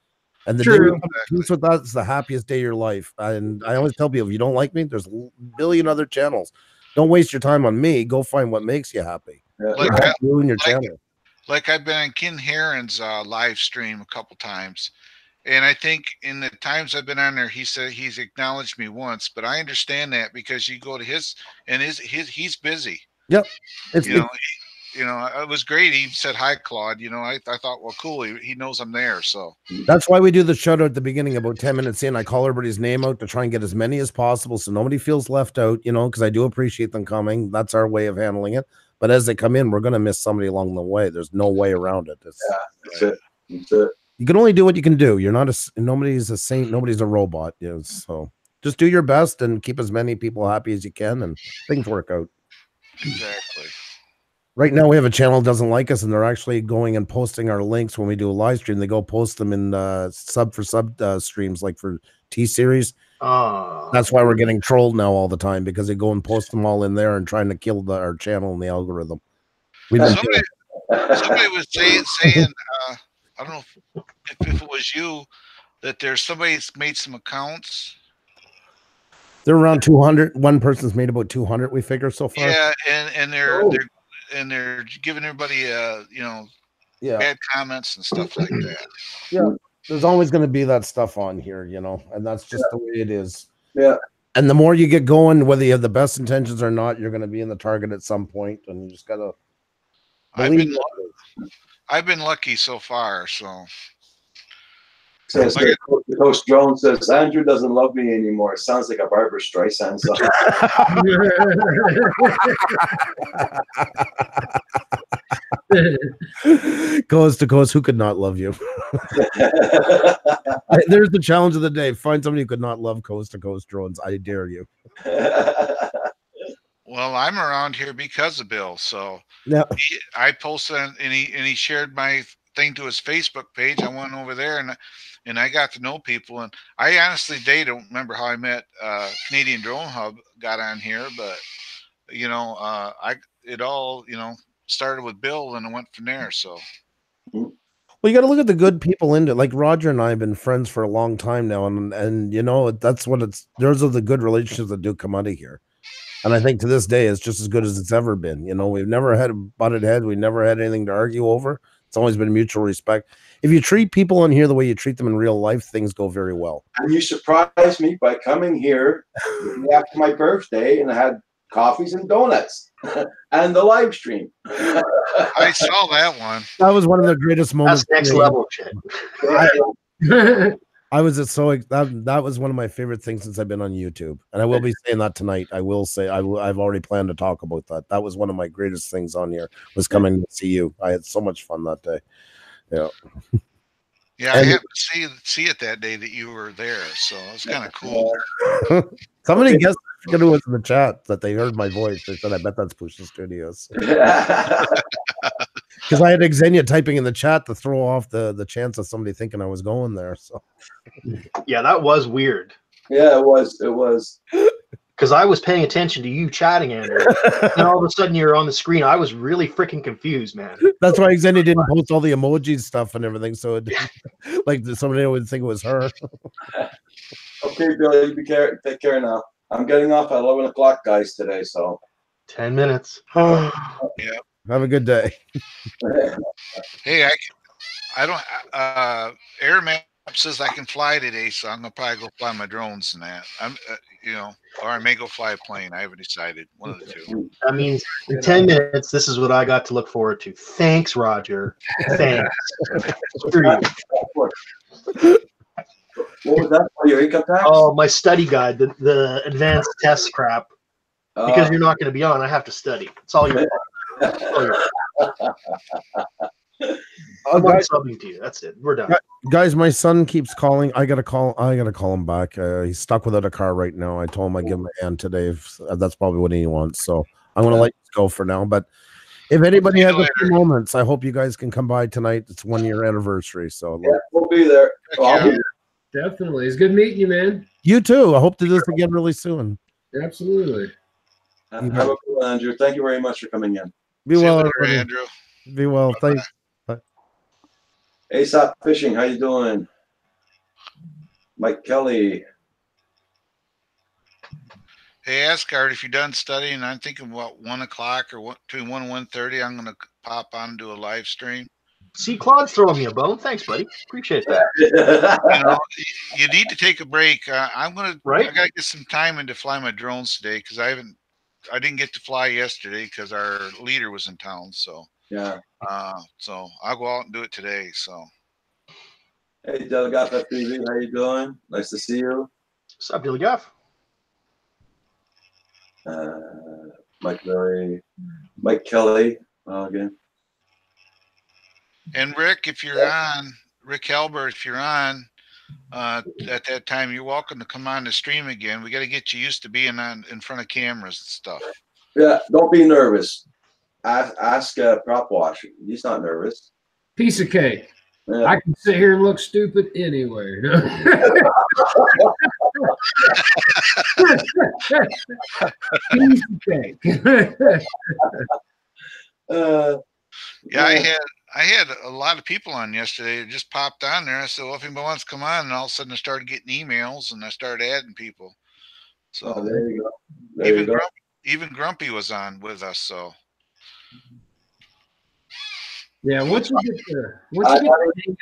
And the day you come to peace with that, it's the happiest day of your life. And I always tell people, if you don't like me, there's a billion other channels. Don't waste your time on me. Go find what makes you happy. Ruin your channel. Like I've been on Ken Heron's live stream a couple times. And I think in the times I've been on there, he said he's acknowledged me once, but I understand that because you go to his he's busy. Yep. It was great. He said, hi, Claude. I thought, well, cool. He knows I'm there. So that's why we do the shout out at the beginning, about 10 minutes in. I call everybody's name out to try and get as many as possible so nobody feels left out, because I do appreciate them coming. That's our way of handling it. But as they come in, we're going to miss somebody along the way. There's no way around it. That's it. You can only do what you can do. You're not nobody's a saint. Nobody's a robot. So just do your best and keep as many people happy as you can, and things work out. Exactly. Right now we have a channel that doesn't like us, and they're actually going and posting our links when we do a live stream. They go post them in sub streams, like for T-Series. That's why we're getting trolled now all the time, because they go and post them all in there and trying to kill our channel and the algorithm. Somebody was saying I don't know if it was you, that there's somebody's made some accounts They're around 200. One person's made about 200. We figure so far. Yeah, and they're giving everybody you know, Yeah. bad comments and stuff like that. Yeah. There's always going to be that stuff on here, you know, and that's just the way it is. Yeah. And the more you get going, whether you have the best intentions or not, you're going to be in the target at some point, and you just got to believe. I've been lucky so far, so. Says Coach Jones says Andrew doesn't love me anymore. It sounds like a Barbara Streisand song. Coast to coast, who could not love you? There's the challenge of the day. Find somebody who could not love coast to coast drones. I dare you. Well, I'm around here because of Bill. So yeah, I posted and he shared my thing to his Facebook page. I went over there and I got to know people. And I honestly, don't remember how I met Canadian Drone Hub, got on here, but you know, it all, you know, started with Bill and it went from there. So. Well, you got to look at the good people in it. Like Roger and I have been friends for a long time now, and you know that's what it's. Those are the good relationships that do come out of here, and I think to this day it's just as good as it's ever been. You know, we've never had a butted head. We never had anything to argue over. It's always been mutual respect. If you treat people in here the way you treat them in real life, things go very well. And you surprised me by coming here after my birthday, and I had coffees and donuts and the live stream. I saw that one. That was one of the greatest moments. That's next level shit. I was that was one of my favorite things since I've been on YouTube, and I will be saying that tonight. I will say I've already planned to talk about that. That was one of my greatest things on here, was coming to see you. I had so much fun that day. Yeah. Yeah, I happened to see it that day that you were there, so it was kind of cool. Somebody guessed who was in the chat that they heard my voice. They said, "I bet that's Pusha Studios." Because I had Xenia typing in the chat to throw off the chance of somebody thinking I was going there. So, yeah, that was weird. Yeah, it was. It was. Because I was paying attention to you chatting, Andrew, and all of a sudden you're on the screen. I was really freaking confused, man. That's why Xenia didn't post all the emojis stuff and everything, so it, like somebody would think it was her. Okay, Billy, take care now. I'm getting off at 11 o'clock, guys, today. So 10 minutes. Yeah. Have a good day. Hey, I don't. Air Map says I can fly today, so I'm gonna probably go fly my drones and that. I'm, you know, or I may go fly a plane. I haven't decided. One of the two. That means in 10 minutes, this is what I got to look forward to. Thanks, Roger. Thanks. What was that for your income tax? Oh, my study guide, the advanced test crap. Because you're not going to be on, I have to study. It's all your fault. I'm subbing to you. That's it. We're done. Guys, my son keeps calling. I gotta call him back. He's stuck without a car right now. I told him I'd give him a hand today. That's probably what he wants. So I'm gonna let you go for now. But if anybody has a few moments, I hope you guys can come by tonight. It's 1 year anniversary. So yeah, we'll be there. Definitely. It's good meeting you, man. You too. I hope to do this again really soon. Absolutely. Have a good one, Andrew. Thank you very much for coming in. Be well, later, Andrew. Be well. Thanks. Bye. ASAP Fishing, how you doing? Mike Kelly. Hey, Asgard, if you're done studying, I'm thinking about 1 o'clock or between 1 and 1:30. I'm gonna pop on and do a live stream. See, Claude's throwing me a bone. Thanks, buddy. Appreciate that. You know, you need to take a break. I gotta get some time in to fly my drones today because I didn't get to fly yesterday because our leader was in town. So yeah. So I'll go out and do it today. So. Hey, Delgaff FPV, how you doing? Nice to see you. What's up, Delgaff? Mike Kelly again. And Rick, if you're on, Rick Helber, if you're on at that time, you're welcome to come on the stream again. We got to get you used to being in front of cameras and stuff. Yeah, don't be nervous. Ask Prop Wash. He's not nervous. Piece of cake. Yeah. I can sit here and look stupid anywhere. Piece of cake. Yeah, I had a lot of people on yesterday that just popped on there. I said, well, if anybody wants to come on, and all of a sudden I started getting emails and I started adding people. So there you go. There you go. Even Grumpy was on with us. So Yeah, once you get the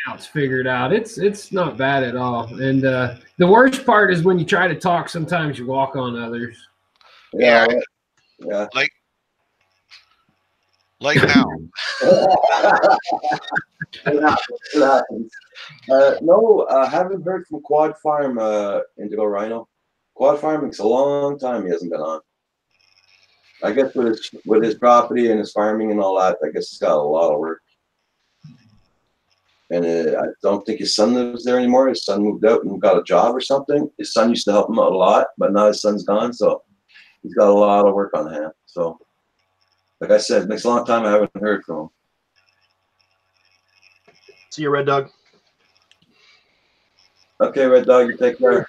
hangouts figured out, it's not bad at all. And the worst part is when you try to talk, sometimes you walk on others. yeah. Like now. It happens. No, I haven't heard from Quad Farm, Indigo Rhino. Quad Farm, it's a long time he hasn't been on. I guess with his property and his farming and all that, I guess he's got a lot of work. And I don't think his son lives there anymore. His son moved out and got a job or something. His son used to help him out a lot, but now his son's gone, so he's got a lot of work on hand. So, like I said, it makes a long time I haven't heard from him. See you, Red Dog. Okay, Red Dog, you take care.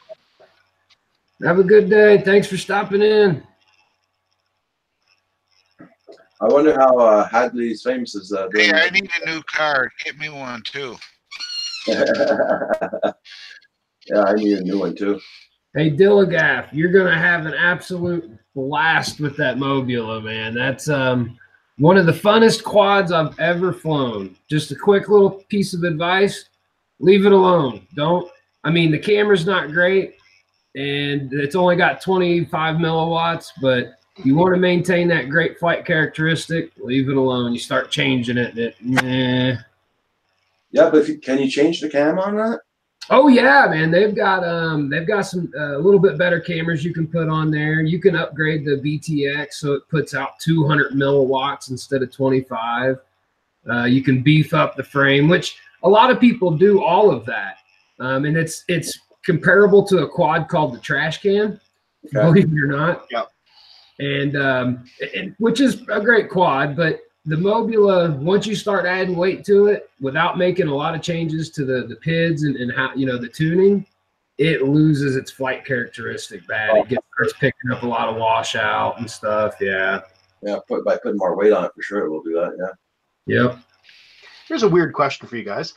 Have a good day. Thanks for stopping in. I wonder how Hadley's Famous is doing. Hey, I need a new card. Get me one too. Yeah, I need a new one too. Hey, Dillagaff, you're gonna have an absolute blast with that Mobula, man. That's one of the funnest quads I've ever flown. Just a quick little piece of advice: leave it alone. I mean, the camera's not great, and it's only got 25 milliwatts, but you want to maintain that great flight characteristic, leave it alone. You start changing it, nah. Yeah, but can you change the cam on that? Oh yeah, man. They've got some a little bit better cameras you can put on there. You can upgrade the VTX so it puts out 200 milliwatts instead of 25. You can beef up the frame, which a lot of people do all of that. And it's comparable to a quad called the Trash Can, believe it or not. Yep. And which is a great quad, but the Mobula, once you start adding weight to it without making a lot of changes to the PIDs and how, the tuning, it loses its flight characteristic bad. It starts picking up a lot of washout and stuff. Yeah. Yeah, by putting more weight on it, for sure it will do that. Yeah. Yep. Here's a weird question for you guys.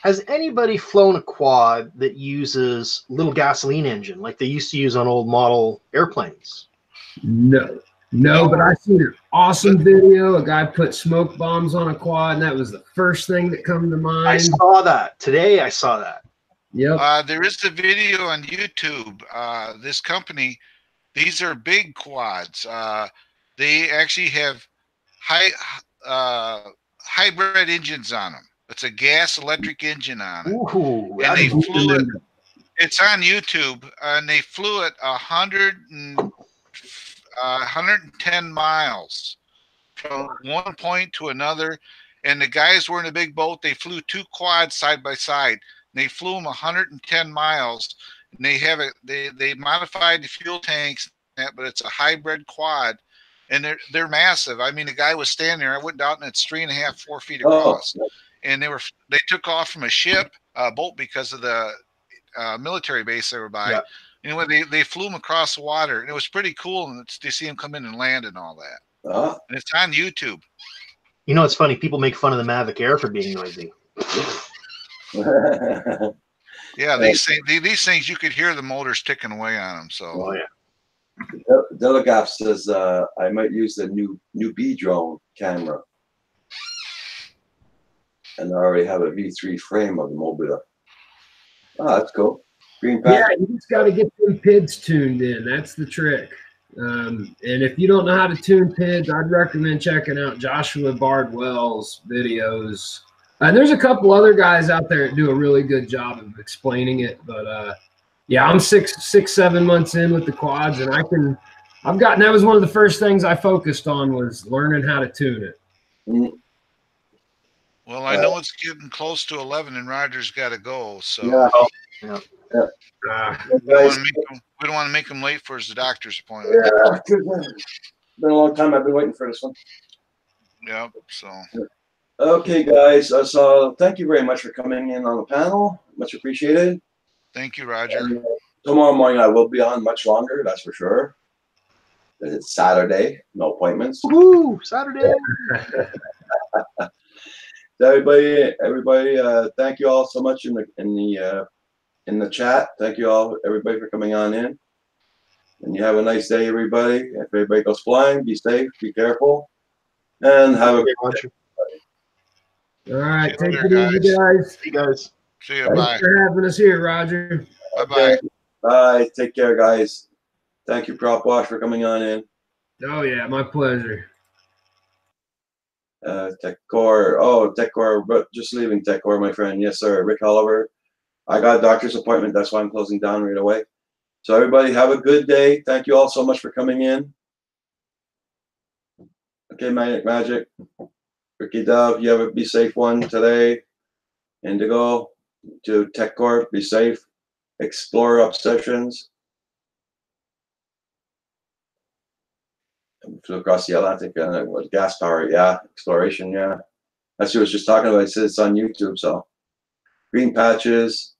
Has anybody flown a quad that uses little gasoline engine like they used to use on old model airplanes? No, but I seen an awesome video. A guy put smoke bombs on a quad, and that was the first thing that come to mind. I saw that. Today I saw that. Yep. There is a video on YouTube. This company, these are big quads. They actually have hybrid engines on them. It's a gas electric engine on it. Ooh, and they flew it. It's on YouTube, and they flew it 110 miles from one point to another. And the guys were in a big boat. They flew two quads side by side. They flew them 110 miles. And they modified the fuel tanks, but it's a hybrid quad, and they're massive. I mean, the guy was standing there. I went down, and it's 3.5, 4 feet across. And they took off from a ship, boat, because of the military base they were by. Yeah. Anyway, they flew them across the water, and it was pretty cool. And to see them come in and land and all that. And it's on YouTube. You know, it's funny. People make fun of the Mavic Air for being noisy. Yeah, these things you could hear the motors ticking away on them. So. Oh yeah. Delegaf says I might use the new B drone camera. And I already have a V3 frame of the Mobula. Oh, that's cool. Green pack. Yeah, you just got to get them PIDs tuned in. That's the trick. And if you don't know how to tune PIDs, I'd recommend checking out Joshua Bardwell's videos. And there's a couple other guys out there that do a really good job of explaining it. But yeah, I'm 7 months in with the quads, and that was one of the first things I focused on was learning how to tune it. Mm-hmm. Well, I know it's getting close to 11, and Roger's got to go. So yeah. We don't want to make him late for his doctor's appointment. Yeah, it's been a long time. I've been waiting for this one. Yep. So. Okay, guys. So thank you very much for coming in on the panel. Much appreciated. Thank you, Roger. And, tomorrow morning I will be on much longer. That's for sure. It's Saturday. No appointments. Woo! Saturday. Everybody, thank you all so much in the chat. Thank you all, everybody, for coming on in. And you have a nice day, everybody. If everybody goes flying, be safe, be careful, and have a Okay, Roger. All right, See you take later, it easy, guys. See you guys. See you. Thanks Bye. for having us here, Roger. Bye. Bye. Okay. Bye. Take care, guys. Thank you, Prop Wash, for coming on in. Oh yeah, my pleasure. TechCore. Oh, TechCore, but just leaving TechCore, my friend. Yes, sir. Rick Oliver. I got a doctor's appointment. That's why I'm closing down right away. So everybody have a good day. Thank you all so much for coming in. Okay, Magic. Ricky Dove, you have a be safe one today. Indigo, to TechCore, be safe. Explore Obsessions. Flew across the Atlantic, what, gas power, yeah. Exploration, yeah. That's what I was just talking about. It says it's on YouTube, so. Green Patches.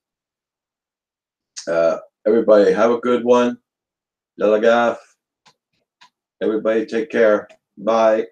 Everybody have a good one. Lilagaff. Everybody take care. Bye.